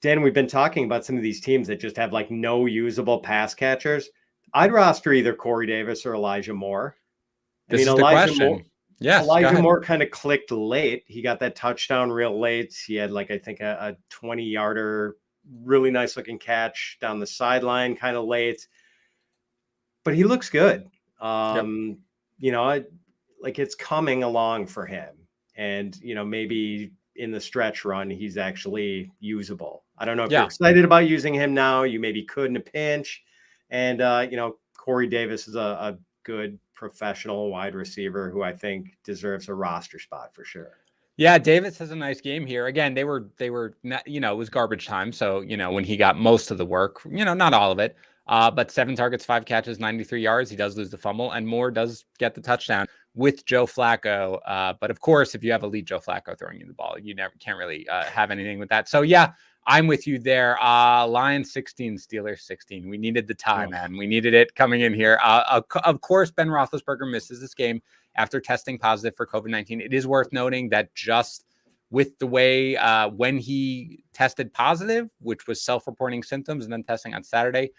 Dan, we've been talking about some of these teams that just have like no usable pass catchers. I'd roster either Corey Davis or Elijah Moore. Elijah Moore kind of clicked late. He got that touchdown real late. He had I think a 20-yarder, really nice looking catch down the sideline kind of late. But he looks good. It's coming along for him. And, maybe in the stretch run, he's actually usable. I don't know if you're excited about using him now. You maybe could in a pinch. And, Corey Davis is a good professional wide receiver who I think deserves a roster spot for sure. Yeah, Davis has a nice game here. Again, they were not, it was garbage time. So, when he got most of the work, not all of it, but 7 targets, 5 catches, 93 yards. He does lose the fumble, and Moore does get the touchdown with Joe Flacco. But of course, if you have elite Joe Flacco throwing you the ball, you can't really have anything with that. So yeah, I'm with you there. Lions 16, Steelers 16. We needed the tie, man. We needed it coming in here. Of course, Ben Roethlisberger misses this game after testing positive for COVID-19. It is worth noting that just with the way when he tested positive, which was self-reporting symptoms and then testing on Saturday,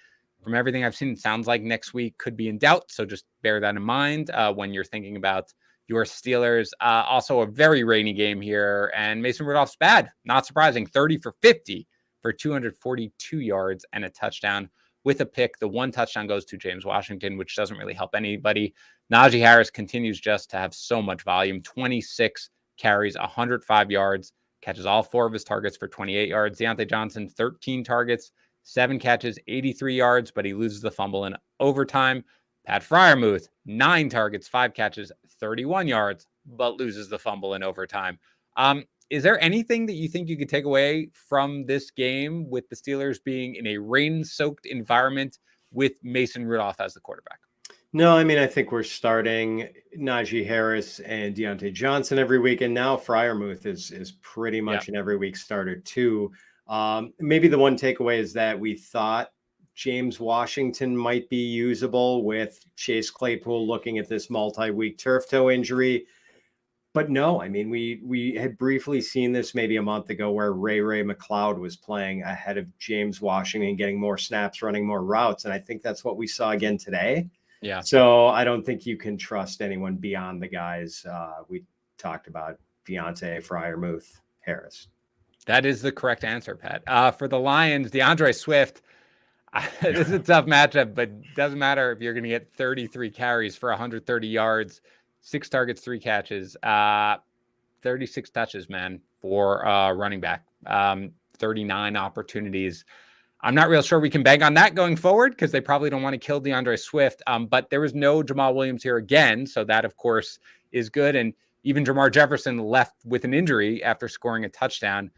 from everything I've seen, it sounds like next week could be in doubt. So just bear that in mind when you're thinking about your Steelers. Also a very rainy game here. And Mason Rudolph's bad. Not surprising. 30 for 50 for 242 yards and a touchdown with a pick. The 1 touchdown goes to James Washington, which doesn't really help anybody. Najee Harris continues just to have so much volume. 26 carries, 105 yards, catches all 4 of his targets for 28 yards. Deontay Johnson, 13 targets, 7 catches, 83 yards, but he loses the fumble in overtime. Pat Freiermuth, 9 targets, 5 catches, 31 yards, but loses the fumble in overtime. Is there anything that you think you could take away from this game with the Steelers being in a rain-soaked environment with Mason Rudolph as the quarterback? No, I mean, I think we're starting Najee Harris and Deontay Johnson every week, and now Freiermuth is pretty much an every week starter too. Maybe the one takeaway is that we thought James Washington might be usable with Chase Claypool looking at this multi-week turf toe injury. But no, I mean, we had briefly seen this maybe a month ago where Ray McLeod was playing ahead of James Washington, getting more snaps, running more routes. And I think that's what we saw again today. Yeah. So I don't think you can trust anyone beyond the guys we talked about, Deontay, Freiermuth, Harris. That is the correct answer, Pat. For the Lions, DeAndre Swift, this is a tough matchup, but it doesn't matter if you're going to get 33 carries for 130 yards, 6 targets, 3 catches, 36 touches, man, for running back, 39 opportunities. I'm not real sure we can bank on that going forward because they probably don't want to kill DeAndre Swift. But there was no Jamal Williams here again. So that, of course, is good. And even Jamar Jefferson left with an injury after scoring a touchdown.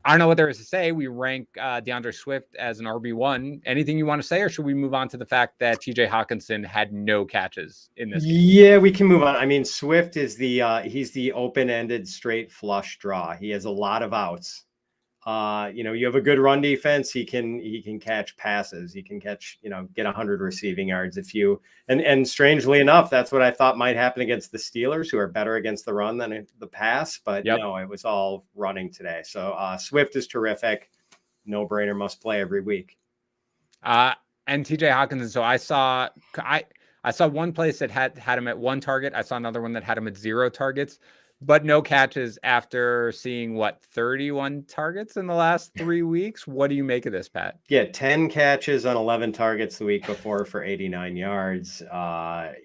I don't know what there is to say. We rank DeAndre Swift as an RB1. Anything you want to say, or should we move on to the fact that TJ Hawkinson had no catches in this game? Yeah, we can move on. I mean, Swift is he's the open-ended straight flush draw. He has a lot of outs. You have a good run defense. He can catch passes. He can catch, get 100 receiving yards and strangely enough, that's what I thought might happen against the Steelers, who are better against the run than the pass. But no, it was all running today. So Swift is terrific. No brainer, must play every week. And TJ Hawkinson. So I saw one place that had him at 1 target. I saw another one that had him at 0 targets. But no catches after seeing 31 targets in the last 3 weeks. What do you make of this, Pat? Yeah, 10 catches on 11 targets the week before for 89 yards. I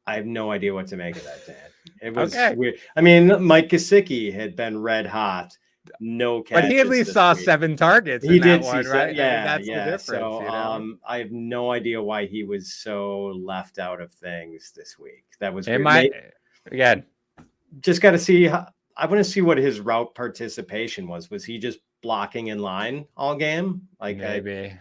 have no idea what to make of that, Dan. It was weird. I mean, Mike Gesicki had been red hot. No catches. But he at least saw 7 targets. He did see, right? Yeah, that's the difference. So I have no idea why he was so left out of things this week. That was again. Just got to see. I want to see what his route participation was. Was he just blocking in line all game? Maybe.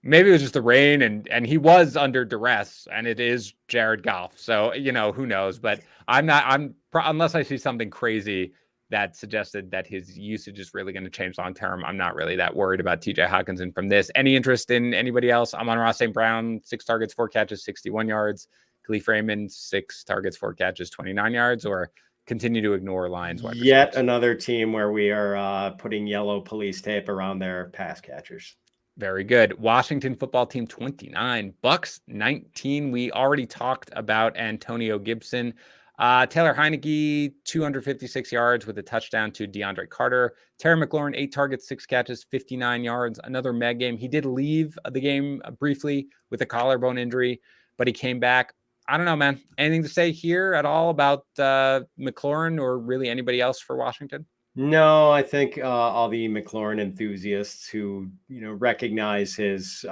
Maybe it was just the rain, and he was under duress, and it is Jared Goff. So who knows? But unless I see something crazy that suggested that his usage is really going to change long term, I'm not really that worried about TJ Hawkinson from this. Any interest in anybody else? I'm on Ross St. Brown, 6 targets, 4 catches, 61 yards. Khalif Raymond, 6 targets, 4 catches, 29 yards, or continue to ignore Lions? Yet another team where we are putting yellow police tape around their pass catchers. Very good. Washington football team 29, Bucks 19. We already talked about Antonio Gibson. Taylor Heineke, 256 yards with a touchdown to DeAndre Carter. Terry McLaurin, 8 targets, 6 catches, 59 yards. Another Meg game. He did leave the game briefly with a collarbone injury, but he came back. I don't know, man. Anything to say here at all about McLaurin or really anybody else for Washington? No, I think all the McLaurin enthusiasts who recognize his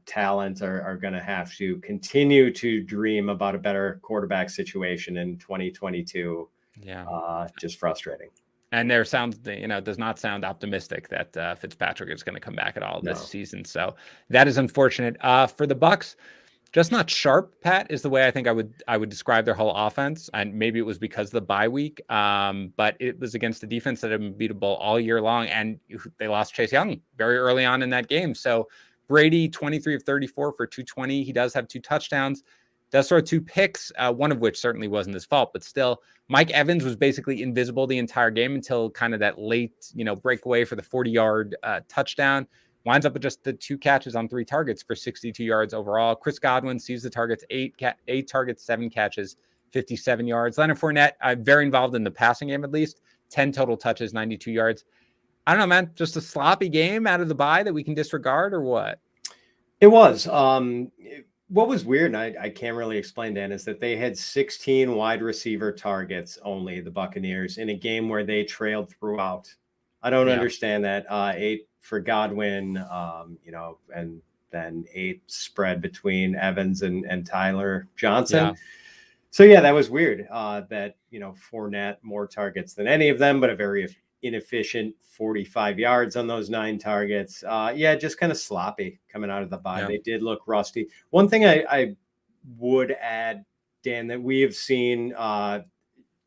talent are going to have to continue to dream about a better quarterback situation in 2022. Yeah, just frustrating. And there does not sound optimistic that Fitzpatrick is going to come back at all this season. So that is unfortunate for the Bucks. Just not sharp, Pat, is the way I think I would describe their whole offense. And maybe it was because of the bye week, but it was against the defense that had been beatable all year long. And they lost Chase Young very early on in that game. So Brady, 23 of 34 for 220. He does have 2 touchdowns, does throw 2 picks, one of which certainly wasn't his fault. But still, Mike Evans was basically invisible the entire game until kind of that late, breakaway for the 40-yard touchdown. Winds up with just the 2 catches on 3 targets for 62 yards overall. Chris Godwin sees the targets, 8 targets, 7 catches, 57 yards. Leonard Fournette, very involved in the passing game at least, 10 total touches, 92 yards. I don't know, man, just a sloppy game out of the bye that we can disregard or what? It was. What was weird, and I can't really explain, Dan, is that they had 16 wide receiver targets only, the Buccaneers, in a game where they trailed throughout. I don't understand that. 8 for Godwin, and then 8 spread between Evans and Tyler Johnson. Yeah. So that was weird. That Fournette more targets than any of them, but a very inefficient 45 yards on those 9 targets. Just kind of sloppy coming out of the bye. Yeah. They did look rusty. One thing I would add, Dan, that we have seen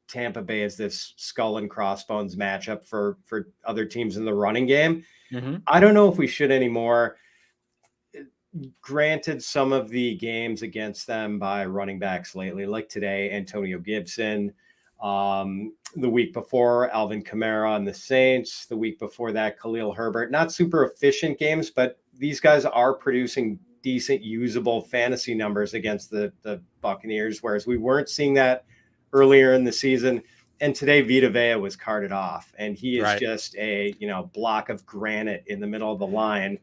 Tampa Bay as this skull and crossbones matchup for other teams in the running game. Mm-hmm. I don't know if we should anymore. granted some of the games against them by running backs lately, like today, Antonio Gibson, the week before, Alvin Kamara and the Saints, the week before that, Khalil Herbert, not super efficient games, but these guys are producing decent, usable fantasy numbers against the Buccaneers, whereas we weren't seeing that earlier in the season. And today, Vita Vea was carted off, and he is just a block of granite in the middle of the line.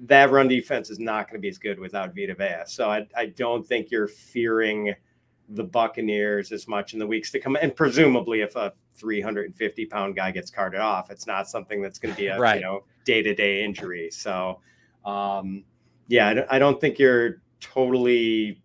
That run defense is not going to be as good without Vita Vea. So I don't think you're fearing the Buccaneers as much in the weeks to come. And presumably, if a 350-pound guy gets carted off, it's not something that's going to be a day-to-day injury. So, I don't think you're totally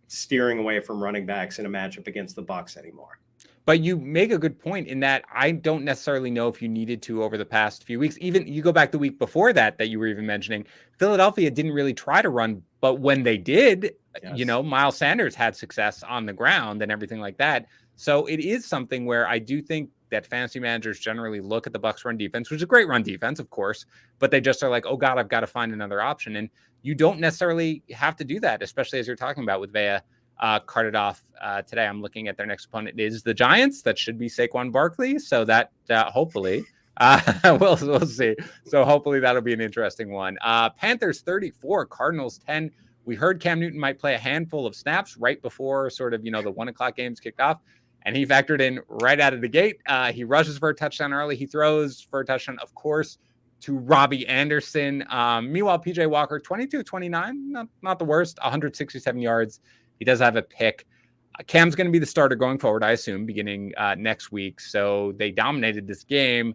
steering away from running backs in a matchup against the Bucs anymore. But you make a good point in that I don't necessarily know if you needed to over the past few weeks. Even you go back the week before that you were even mentioning, Philadelphia didn't really try to run. But when they did, Miles Sanders had success on the ground and everything like that. So it is something where I do think that fantasy managers generally look at the Bucs run defense, which is a great run defense, of course, but they just are like, oh God, I've got to find another option. And you don't necessarily have to do that, especially as you're talking about with Vea. Carted off today. I'm looking at their next opponent is the Giants. That should be Saquon Barkley. So that hopefully we'll see. So hopefully that'll be an interesting one. Panthers 34, Cardinals 10. We heard Cam Newton might play a handful of snaps right before sort of, the 1:00 games kicked off. And he factored in right out of the gate. He rushes for a touchdown early. He throws for a touchdown, of course, to Robbie Anderson. Meanwhile, PJ Walker, 22-29, not the worst, 167 yards. He does have a pick. Cam's going to be the starter going forward, I assume, beginning next week. So they dominated this game.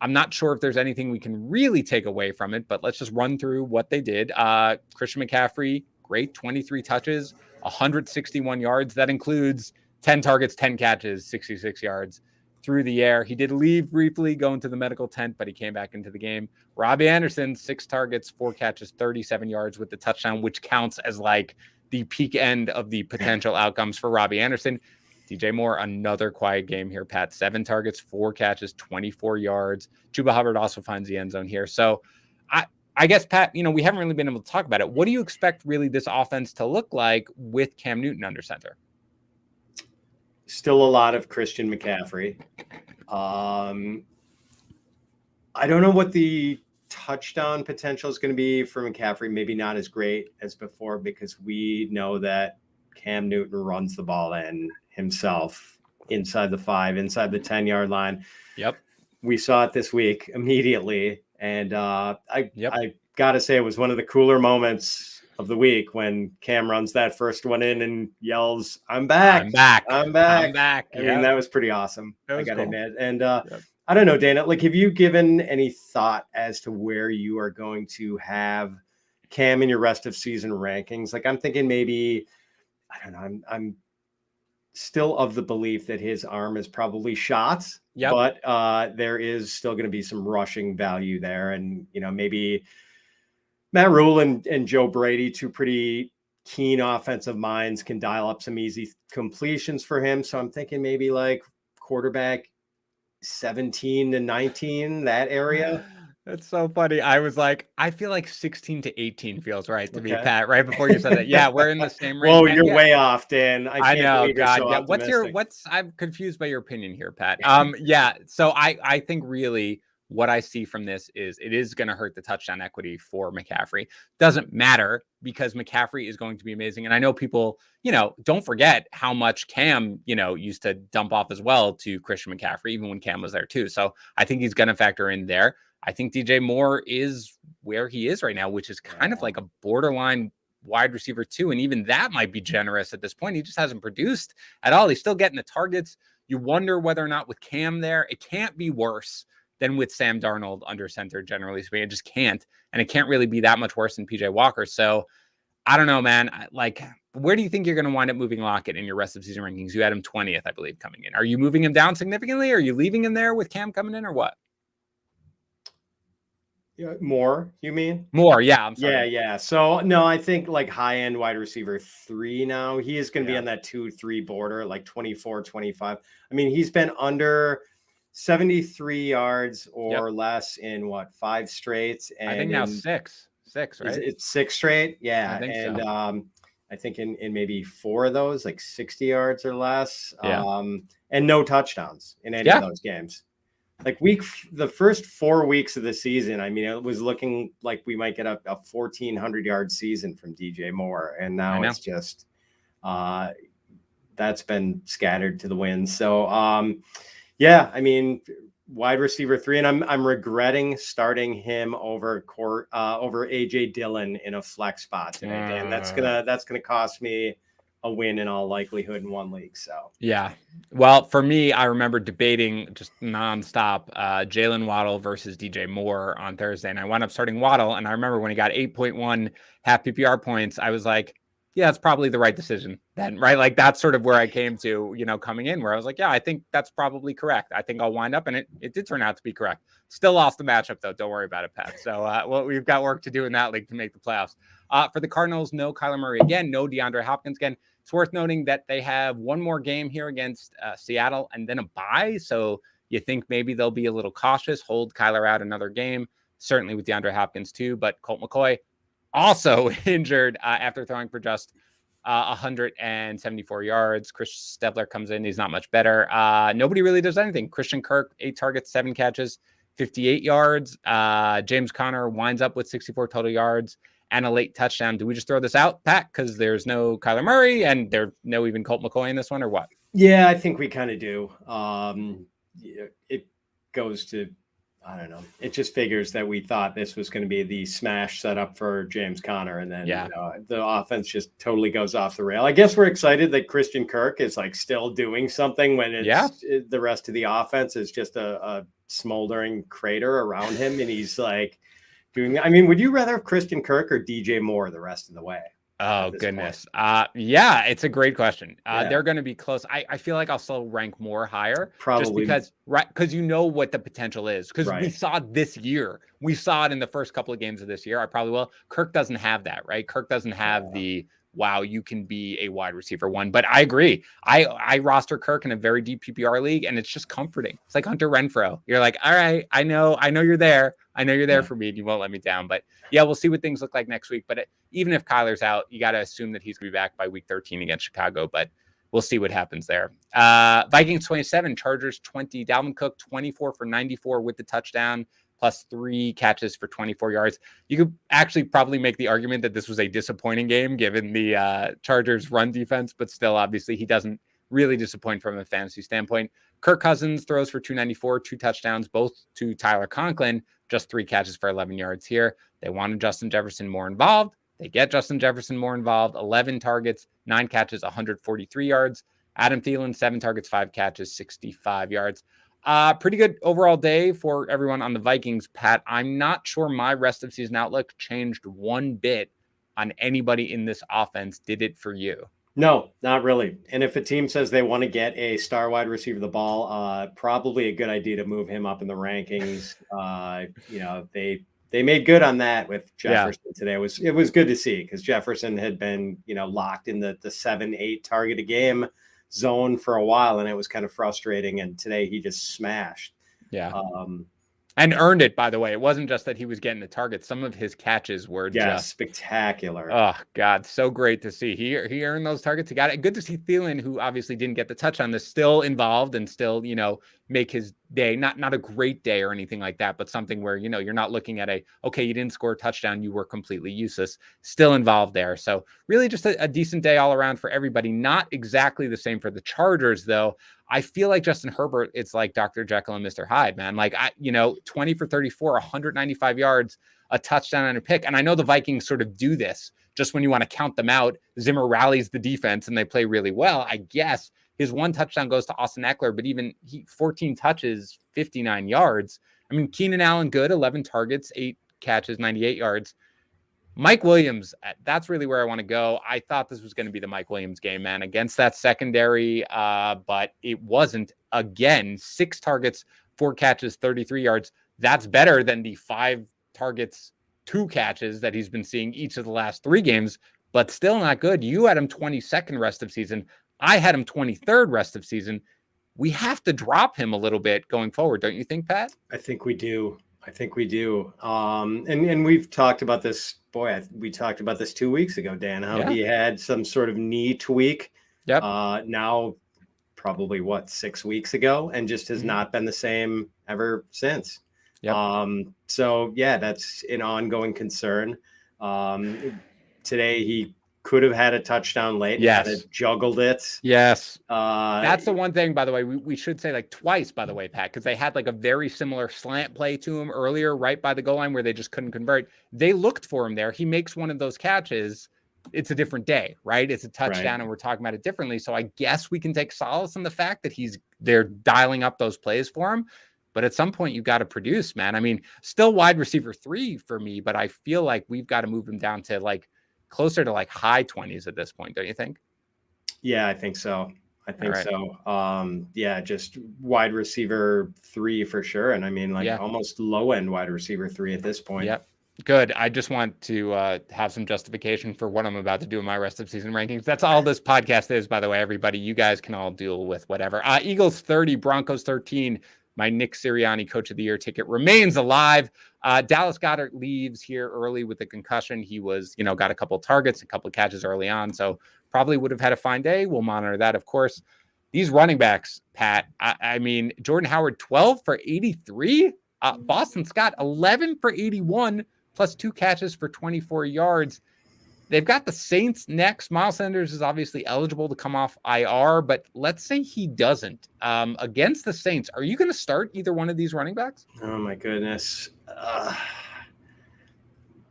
I'm not sure if there's anything we can really take away from it, but let's just run through what they did. Christian McCaffrey, great, 23 touches, 161 yards. That includes 10 targets, 10 catches, 66 yards through the air. He did leave briefly, go into the medical tent, but he came back into the game. Robbie Anderson, 6 targets, 4 catches, 37 yards with the touchdown, which counts as like the peak end of the potential outcomes for Robbie Anderson. DJ Moore, another quiet game here, Pat. 7 targets, 4 catches, 24 yards. Chuba Hubbard also finds the end zone here. So I guess, Pat, we haven't really been able to talk about it. What do you expect really this offense to look like with Cam Newton under center? Still a lot of Christian McCaffrey. I don't know what the touchdown potential is going to be for McCaffrey. Maybe not as great as before because we know that Cam Newton runs the ball in himself inside the 5, inside the 10-yard line. Yep. We saw it this week immediately. And I got to say it was one of the cooler moments of the week when Cam runs that first one in and yells, I'm back. I mean, that was pretty awesome. I got to admit. And I don't know, Dana, like, have you given any thought as to where you are going to have Cam in your rest of season rankings? Like, I'm thinking maybe, I don't know, I'm still of the belief that his arm is probably shot, but there is still going to be some rushing value there. And, maybe Matt Rule and Joe Brady, 2 pretty keen offensive minds, can dial up some easy completions for him. So I'm thinking maybe like quarterback 17 to 19, that area. That's so funny. I was like, I feel like 16 to 18 feels right to me, Pat, right before you said that. Yeah, we're in the same range. Whoa, you're way off, Dan. I know, God. So I'm confused by your opinion here, Pat. So I think really what I see from this is it is going to hurt the touchdown equity for McCaffrey. Doesn't matter because McCaffrey is going to be amazing. And I know people, don't forget how much Cam, used to dump off as well to Christian McCaffrey, even when Cam was there too. So I think he's going to factor in there. I think DJ Moore is where he is right now, which is kind of like a borderline wide receiver too. And even that might be generous at this point. He just hasn't produced at all. He's still getting the targets. You wonder whether or not with Cam there, it can't be worse than with Sam Darnold under center, generally speaking. It just can't. And it can't really be that much worse than PJ Walker. So I don't know, man. Like, where do you think you're going to wind up moving Lockett in your rest of season rankings? You had him 20th, I believe, coming in. Are you moving him down significantly? Or are you leaving him there with Cam coming in or what? More, you mean? More, yeah. I'm sorry. Yeah. So, no, I think like high-end wide receiver 3 now. He is going to be on that 2-3 border, like 24, 25. I mean, he's been under 73 yards or less in 5 straight. And I think now 6. 6, right? It's 6 straight. Yeah. I think And so. I think in maybe 4 of those, like 60 yards or less. Yeah. And no touchdowns in any of Yeah. those games. Like the first 4 weeks of the season, I mean, it was looking like we might get a 1,400-yard season from DJ Moore. And I now know. it's just that's been scattered to the wind. So yeah, I mean, wide receiver 3, and I'm regretting starting him over AJ Dillon in a flex spot today, Dan. That's gonna cost me a win in all likelihood in one league. So yeah. Well, for me, I remember debating just nonstop Jalen Waddle versus DJ Moore on Thursday, and I wound up starting Waddle. And I remember when he got 8.1 half PPR points, I was like, yeah, that's probably the right decision then, right? Like that's sort of where I came to, coming in, where I was like, yeah, I think that's probably correct. I think I'll wind up, and it did turn out to be correct. Still lost the matchup though. Don't worry about it, Pat. So well, we've got work to do in that league to make the playoffs. For the Cardinals, no Kyler Murray again, no DeAndre Hopkins again. It's worth noting that they have one more game here against Seattle and then a bye. So you think maybe they'll be a little cautious, hold Kyler out another game, certainly with DeAndre Hopkins too. But Colt McCoy also injured after throwing for just 174 yards. Chris Stebler comes in. He's not much better. Nobody really does anything. Christian Kirk, 8 targets, 7 catches, 58 yards. James Conner winds up with 64 total yards and a late touchdown. Do we just throw this out, Pat, because there's no Kyler Murray and there's no even Colt McCoy in this one, or what? Yeah, I think we kind of do. It goes to, I don't know. It just figures that we thought this was going to be the smash setup for James Conner, and then the offense just totally goes off the rail. I guess we're excited that Christian Kirk is like still doing something when the rest of the offense is just a smoldering crater around him, and he's like doing. I mean, would you rather have Christian Kirk or DJ Moore the rest of the way? Oh, goodness. Yeah, it's a great question. They're going to be close. I feel like I'll still rank Moore higher. Probably. Just because you know what the potential is. Because we saw this year. We saw it in the first couple of games of this year. I probably will. Kirk doesn't have that, right? Kirk doesn't have the, wow, you can be a wide receiver 1. But I agree. I roster Kirk in a very deep PPR league, and it's just comforting. It's like Hunter Renfrow. You're like, all right, I know you're there. I know you're there for me, and you won't let me down. But yeah, we'll see what things look like next week. But even if Kyler's out, you got to assume that he's going to be back by week 13 against Chicago. But we'll see what happens there. Vikings 27, Chargers 20. Dalvin Cook 24 for 94 with the touchdown, plus 3 catches for 24 yards. You could actually probably make the argument that this was a disappointing game given the Chargers run defense, but still, obviously, he doesn't really disappoint from a fantasy standpoint. Kirk Cousins throws for 294, 2 touchdowns, both to Tyler Conklin, just 3 catches for 11 yards here. They wanted Justin Jefferson more involved. They get Justin Jefferson more involved, 11 targets, 9 catches, 143 yards. Adam Thielen, 7 targets, 5 catches, 65 yards. Pretty good overall day for everyone on the Vikings, Pat. I'm not sure my rest of season outlook changed one bit on anybody in this offense. Did it for you? No, not really. And if a team says they want to get a star wide receiver the ball, probably a good idea to move him up in the rankings. They made good on that with Jefferson today. It was good to see because Jefferson had been, locked in the 7-8 target a game zone for a while, and it was kind of frustrating. And today he just smashed. Yeah. And earned it, by the way. It wasn't just that he was getting the target. Some of his catches were just spectacular. Oh, God. So great to see. He earned those targets. He got it. Good to see Thielen, who obviously didn't get the touch on this, still involved and still, make his day. Not a great day or anything like that, but something where, you're not looking at okay, you didn't score a touchdown. You were completely useless. Still involved there. So really just a decent day all around for everybody. Not exactly the same for the Chargers, though. I feel like Justin Herbert, it's like Dr. Jekyll and Mr. Hyde, man. Like, 20 for 34, 195 yards, a touchdown and a pick. And I know the Vikings sort of do this just when you want to count them out. Zimmer rallies the defense and they play really well. I guess his 1 touchdown goes to Austin Eckler, but even 14 touches, 59 yards. I mean, Keenan Allen, good, 11 targets, 8 catches, 98 yards. Mike Williams, that's really where I want to go. I thought this was going to be the Mike Williams game, man, against that secondary, but it wasn't. Again, 6 targets, 4 catches, 33 yards. That's better than the 5 targets, 2 catches that he's been seeing each of the last 3 games, but still not good. You had him 22nd rest of season. I had him 23rd rest of season. We have to drop him a little bit going forward, don't you think, Pat? I think we do. I think we do. And we've talked about this. Boy, we talked about this 2 weeks ago, Dan, how he had some sort of knee tweak. Yep. Now, probably 6 weeks ago, and just has not been the same ever since. Yep. So yeah, that's an ongoing concern. Today he could have had a touchdown late. Yes. Kind of juggled it. Yes. That's the one thing, by the way, we should say like twice, by the way, Pat, because they had like a very similar slant play to him earlier, right by the goal line where they just couldn't convert. They looked for him there. He makes one of those catches. It's a different day, right? It's a touchdown, and we're talking about it differently. So I guess we can take solace in the fact that they're dialing up those plays for him. But at some point, you've got to produce, man. I mean, still wide receiver 3 for me, but I feel like we've got to move him down to like closer to like high 20s at this point, don't you think? Yeah, I think so. So. Yeah, just wide receiver 3 for sure. And I mean, like almost low end wide receiver 3 at this point. Yep. Good. I just want to have some justification for what I'm about to do in my rest of season rankings. That's all this podcast is, by the way, everybody. You guys can all deal with whatever. Eagles 30, Broncos 13. My Nick Sirianni Coach of the Year ticket remains alive. Dallas Goedert leaves here early with a concussion. He was, got a couple of targets, a couple of catches early on, so probably would have had a fine day. We'll monitor that, of course. These running backs, Pat, I mean, Jordan Howard, 12 for 83. Boston Scott, 11 for 81, plus 2 catches for 24 yards. They've got the Saints next. Miles Sanders is obviously eligible to come off IR, but let's say he doesn't. Against the Saints, are you going to start either one of these running backs? Oh, my goodness.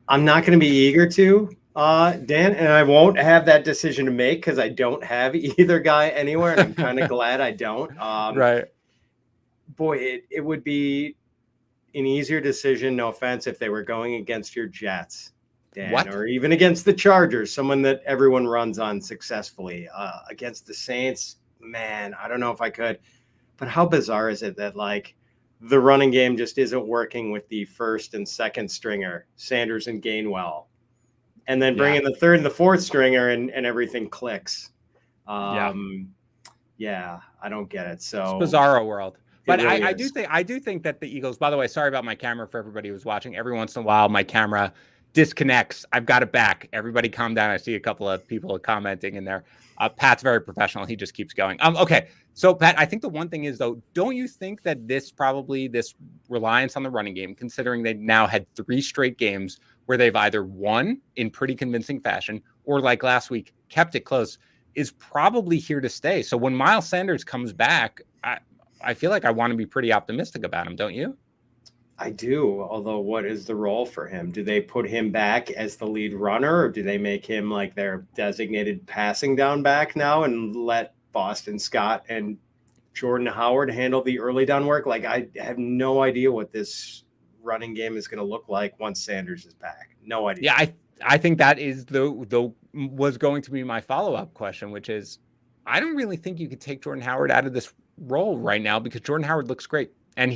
I'm not going to be eager to, Dan, and I won't have that decision to make because I don't have either guy anywhere, and I'm kind of glad I don't. Right. Boy, it would be an easier decision, no offense, if they were going against your Jets. Dan, or even against the Chargers, someone that everyone runs on successfully. Against the Saints, man, I don't know if I could. But how bizarre is it that, like, the running game just isn't working with the first and second stringer, Sanders and Gainwell, and then bring in the third and the fourth stringer and everything clicks. Yeah, I don't get it. So it's bizarro world. But really I do think that the Eagles, by the way, sorry about my camera for everybody who's watching. Every once in a while, my camera disconnects. I've got it back. Everybody calm down. I see a couple of people commenting in there. Pat's very professional. He just keeps going. Okay. So Pat, I think the one thing is though, don't you think that this reliance on the running game, considering they now had 3 straight games where they've either won in pretty convincing fashion or like last week, kept it close, is probably here to stay. So when Miles Sanders comes back, I feel like I want to be pretty optimistic about him. Don't you? I do, although what is the role for him? Do they put him back as the lead runner, or do they make him like their designated passing down back now and let Boston Scott and Jordan Howard handle the early down work? Like, I have no idea what this running game is going to look like once Sanders is back. No idea. Yeah, I think that is was going to be my follow-up question, which is I don't really think you could take Jordan Howard out of this role right now because Jordan Howard looks great. And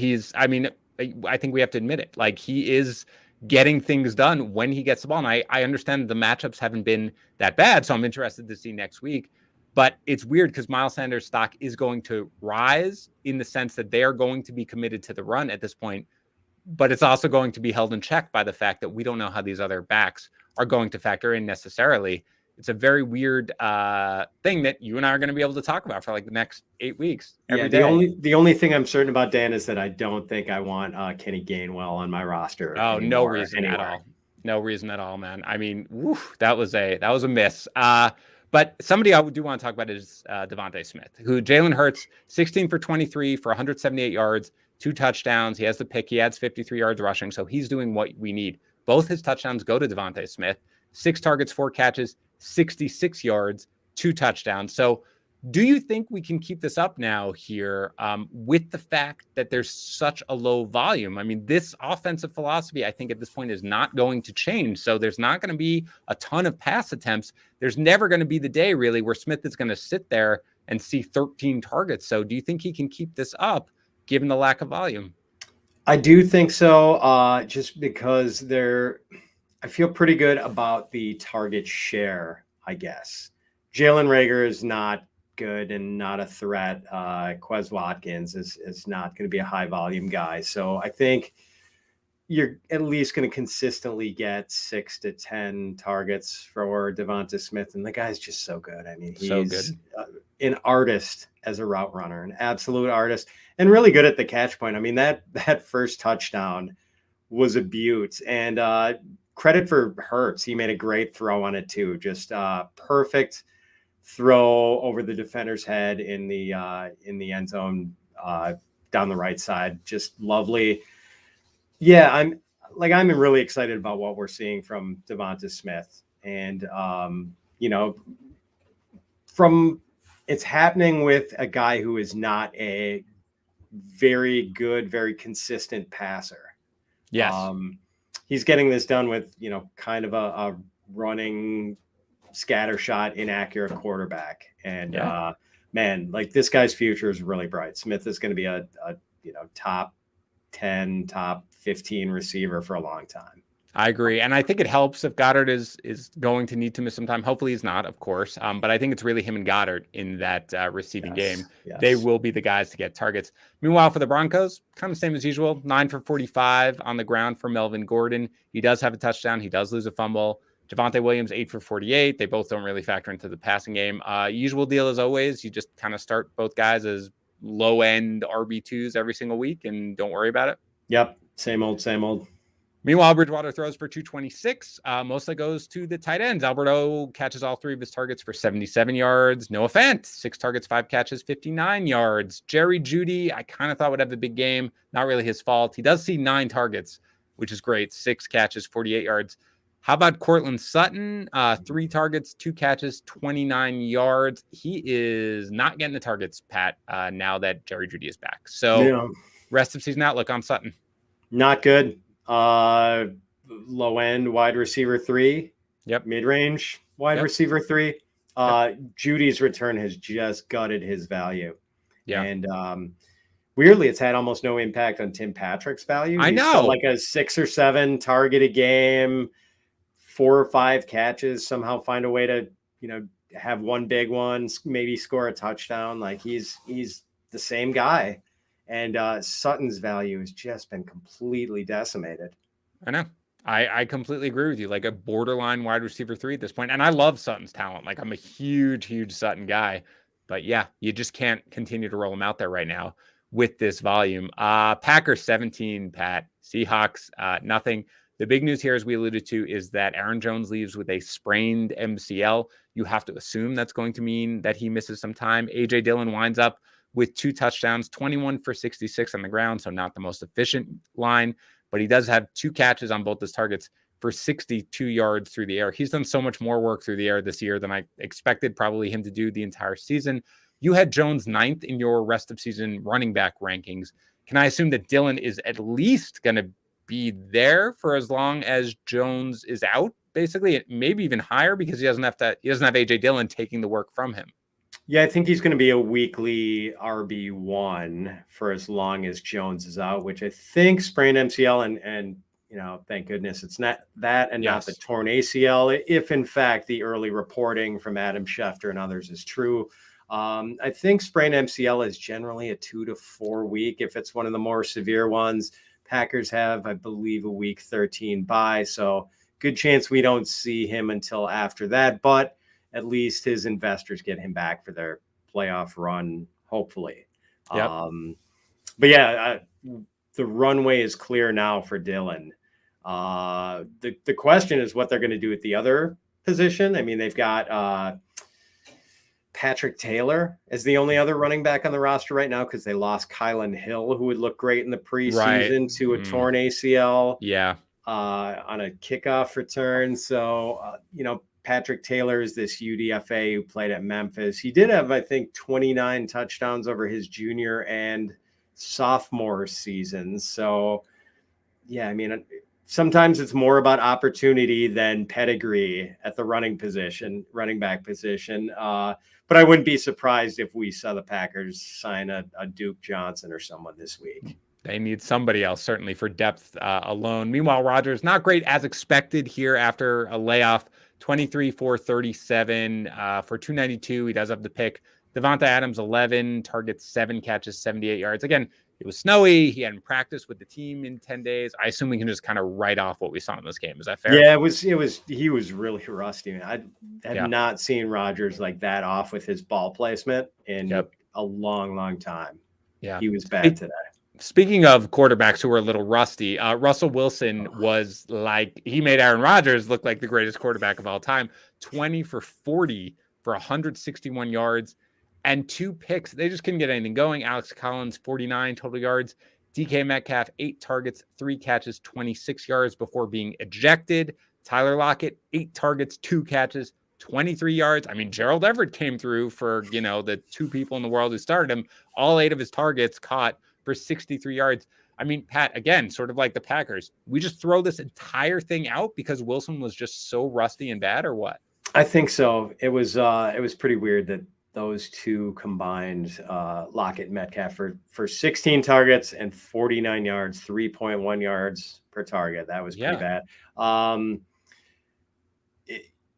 I think we have to admit it. Like, he is getting things done when he gets the ball. And I understand the matchups haven't been that bad, so I'm interested to see next week. But it's weird because Miles Sanders' stock is going to rise in the sense that they are going to be committed to the run at this point. But it's also going to be held in check by the fact that we don't know how these other backs are going to factor in necessarily. It's a very weird thing that you and I are going to be able to talk about for like the next 8 weeks. The only thing I'm certain about, Dan, is that I don't think I want Kenny Gainwell on my roster. Oh, no reason at all. No reason at all, man. I mean, that was a miss. But somebody I do want to talk about is Devontae Smith, who Jalen Hurts, 16 for 23 for 178 yards, 2 touchdowns. He has the pick. He adds 53 yards rushing, so he's doing what we need. Both his touchdowns go to Devontae Smith. 6 targets, 4 catches, 66 yards, 2 touchdowns. So do you think we can keep this up now here with the fact that there's such a low volume? I mean, this offensive philosophy, I think at this point is not going to change. So there's not going to be a ton of pass attempts. There's never going to be the day really where Smith is going to sit there and see 13 targets. So do you think he can keep this up given the lack of volume? I do think so. Just because I feel pretty good about the target share, I guess. Jalen Reagor is not good and not a threat. Quez Watkins is not going to be a high volume guy. So I think you're at least going to consistently get 6 to 10 targets for Devonta Smith. And the guy's just so good. I mean, So he's good. an artist as a route runner, an absolute artist, and really good at the catch point. I mean, that first touchdown was a beaut. And credit for Hurts. He made a great throw on it too. Just perfect throw over the defender's head in the end zone down the right side. Just lovely. Yeah, I'm really excited about what we're seeing from Devonta Smith. And from it's happening with a guy who is not a very good, very consistent passer. Yes. He's getting this done with, kind of a running scattershot, inaccurate quarterback. And man, like this guy's future is really bright. Smith is going to be a top 10, top 15 receiver for a long time. I agree. And I think it helps if Goddard is going to need to miss some time. Hopefully he's not, of course. But I think it's really him and Goddard in that receiving game. Yes. They will be the guys to get targets. Meanwhile, for the Broncos, kind of same as usual, 9 for 45 on the ground for Melvin Gordon. He does have a touchdown. He does lose a fumble. Javonte Williams, 8 for 48. They both don't really factor into the passing game. Usual deal as always. You just kind of start both guys as low-end RB2s every single week and don't worry about it. Yep. Same old. Meanwhile, Bridgewater throws for 226. Mostly goes to the tight ends. Alberto catches all 3 of his targets for 77 yards. Noah Fant, 6 targets, 5 catches, 59 yards. Jerry Jeudy, I kind of thought would have a big game. Not really his fault. He does see 9 targets, which is great. 6 catches, 48 yards. How about Cortland Sutton? 3 targets, 2 catches, 29 yards. He is not getting the targets, Pat, now that Jerry Jeudy is back. So rest of season outlook on Sutton. Not good. Low end wide receiver 3. Yep. Mid-range wide receiver 3. Judy's return has just gutted his value. Yeah. And weirdly, it's had almost no impact on Tim Patrick's value. I know. He's still like a 6 or 7 target a game, 4 or 5 catches, somehow find a way to, have one big one, maybe score a touchdown. Like he's the same guy. And Sutton's value has just been completely decimated. I know. I completely agree with you. Like a borderline wide receiver 3 at this point. And I love Sutton's talent. Like I'm a huge Sutton guy. But yeah, you just can't continue to roll him out there right now with this volume. Packers 17, Pat. Seahawks, nothing. The big news here, as we alluded to, is that Aaron Jones leaves with a sprained MCL. You have to assume that's going to mean that he misses some time. A.J. Dillon winds up with 2 touchdowns, 21 for 66 on the ground, so not the most efficient line, but he does have 2 catches on both his targets for 62 yards through the air. He's done so much more work through the air this year than I expected probably him to do the entire season. You had Jones 9th in your rest of season running back rankings. Can I assume that Dillon is at least going to be there for as long as Jones is out? Basically, maybe even higher because he doesn't have AJ Dillon taking the work from him. Yeah, I think he's going to be a weekly RB1 for as long as Jones is out, which I think sprained MCL and thank goodness it's not that and not the torn ACL. If in fact the early reporting from Adam Schefter and others is true, I think sprained MCL is generally a 2 to 4 week. If it's one of the more severe ones, Packers have, I believe, a week 13 bye. So good chance we don't see him until after that, but at least his investors get him back for their playoff run, hopefully. Yep. But yeah, the runway is clear now for Dillon. The question is what they're going to do at the other position. I mean, they've got Patrick Taylor as the only other running back on the roster right now because they lost Kylan Hill, who would look great in the preseason to a torn ACL. Yeah. On a kickoff return. So, Patrick Taylor is this UDFA who played at Memphis. He did have, I think, 29 touchdowns over his junior and sophomore seasons. So, yeah, I mean, sometimes it's more about opportunity than pedigree at the running back position. But I wouldn't be surprised if we saw the Packers sign a Duke Johnson or someone this week. They need somebody else, certainly, for depth alone. Meanwhile, Rodgers, not great as expected here after a layoff. 23 for 37 for 292. He does have the pick. Devonta Adams, 11 targets, 7 catches, 78 yards. Again, it was snowy. He hadn't practiced with the team in 10 days. I assume we can just kind of write off what we saw in this game. Is that fair? Yeah, he was really rusty. Man. I have not seen Rodgers like that off with his ball placement in a long time. Yeah. He was bad today. Speaking of quarterbacks who were a little rusty, Russell Wilson was like, he made Aaron Rodgers look like the greatest quarterback of all time. 20 for 40 for 161 yards and 2 picks. They just couldn't get anything going. Alex Collins, 49 total yards. DK Metcalf, 8 targets, 3 catches, 26 yards before being ejected. Tyler Lockett, 8 targets, 2 catches, 23 yards. I mean, Gerald Everett came through for, the 2 people in the world who started him. All 8 of his targets caught for 63 yards. I mean, Pat, again, sort of like the Packers, we just throw this entire thing out because Wilson was just so rusty and bad, or what? I think so. It was pretty weird that those two combined, Lockett and Metcalf for 16 targets and 49 yards, 3.1 yards per target. That was pretty bad.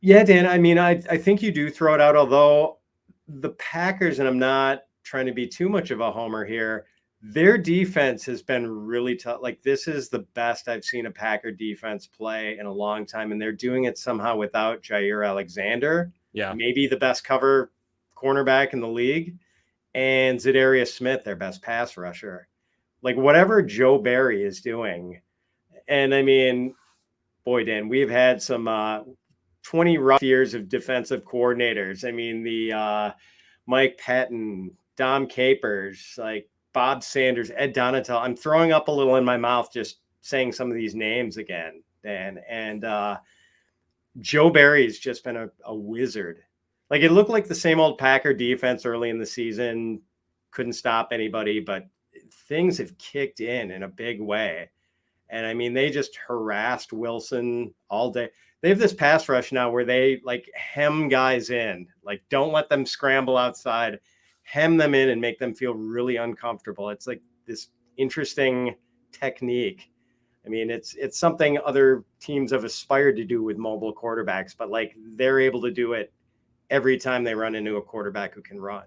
Dan, I mean, I think you do throw it out, although the Packers, and I'm not trying to be too much of a homer here, their defense has been really tough. Like, this is the best I've seen a Packer defense play in a long time, and they're doing it somehow without Jair Alexander. Yeah. Maybe the best cover cornerback in the league, and Zadarius Smith, their best pass rusher. Like, whatever Joe Barry is doing. And I mean, boy, Dan, we've had some 20 rough years of defensive coordinators. I mean, the Mike Patton, Dom Capers, like Bob Sanders, Ed Donatel. I'm throwing up a little in my mouth just saying some of these names again, Dan. And Joe Barry's just been a wizard. Like, it looked like the same old Packer defense early in the season, couldn't stop anybody, but things have kicked in a big way. And I mean, they just harassed Wilson all day. They have this pass rush now where they like hem guys in, like don't let them scramble outside, hem them in and make them feel really uncomfortable. It's like this interesting technique. I mean, it's something other teams have aspired to do with mobile quarterbacks, but like they're able to do it every time they run into a quarterback who can run.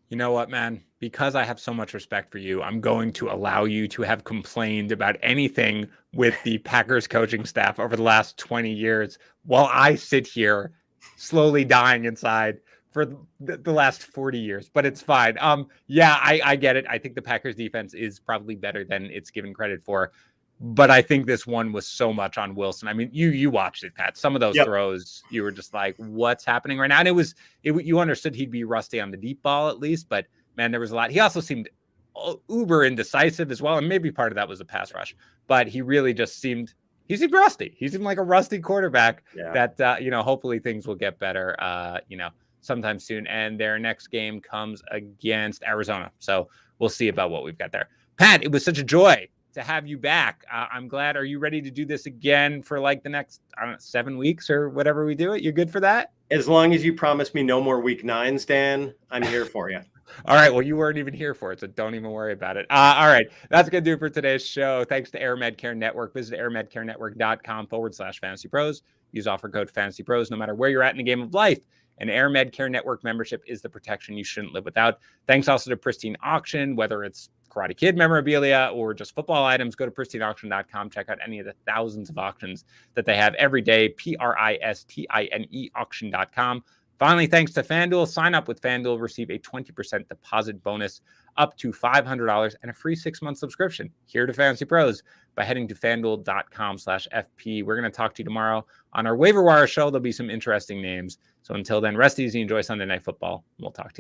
You know what, man? Because I have so much respect for you, I'm going to allow you to have complained about anything with the Packers coaching staff over the last 20 years while I sit here slowly dying inside for the last 40 years, but it's fine. I get it. I think the Packers defense is probably better than it's given credit for, but I think this one was so much on Wilson. I mean, you watched it, Pat. Some of those throws, you were just like, what's happening right now? And you understood he'd be rusty on the deep ball at least, but man, there was a lot. He also seemed uber indecisive as well. And maybe part of that was a pass rush, but he really just seemed rusty. He seemed like a rusty quarterback that, hopefully things will get better, sometime soon. And their next game comes against Arizona. So we'll see about what we've got there. Pat, it was such a joy to have you back. I'm glad. Are you ready to do this again for like the next, 7 weeks or whatever we do it? You're good for that? As long as you promise me no more week 9s, Dan, I'm here for you. All right. Well, you weren't even here for it, so don't even worry about it. All right. That's going to do it for today's show. Thanks to Air Medcare Network. Visit airmedcarenetwork.com/FantasyPros. Use offer code FantasyPros no matter where you're at in the game of life. And Air Medcare Network membership is the protection you shouldn't live without. Thanks also to Pristine Auction, whether it's Karate Kid memorabilia or just football items. Go to pristineauction.com. Check out any of the thousands of auctions that they have every day. PRISTINE auction.com. Finally, thanks to FanDuel. Sign up with FanDuel. Receive a 20% deposit bonus up to $500 and a free 6-month subscription here to Fantasy Pros by heading to FanDuel.com/FP. We're going to talk to you tomorrow on our Waiver Wire show. There'll be some interesting names. So until then, rest easy, enjoy Sunday Night Football. We'll talk to you then.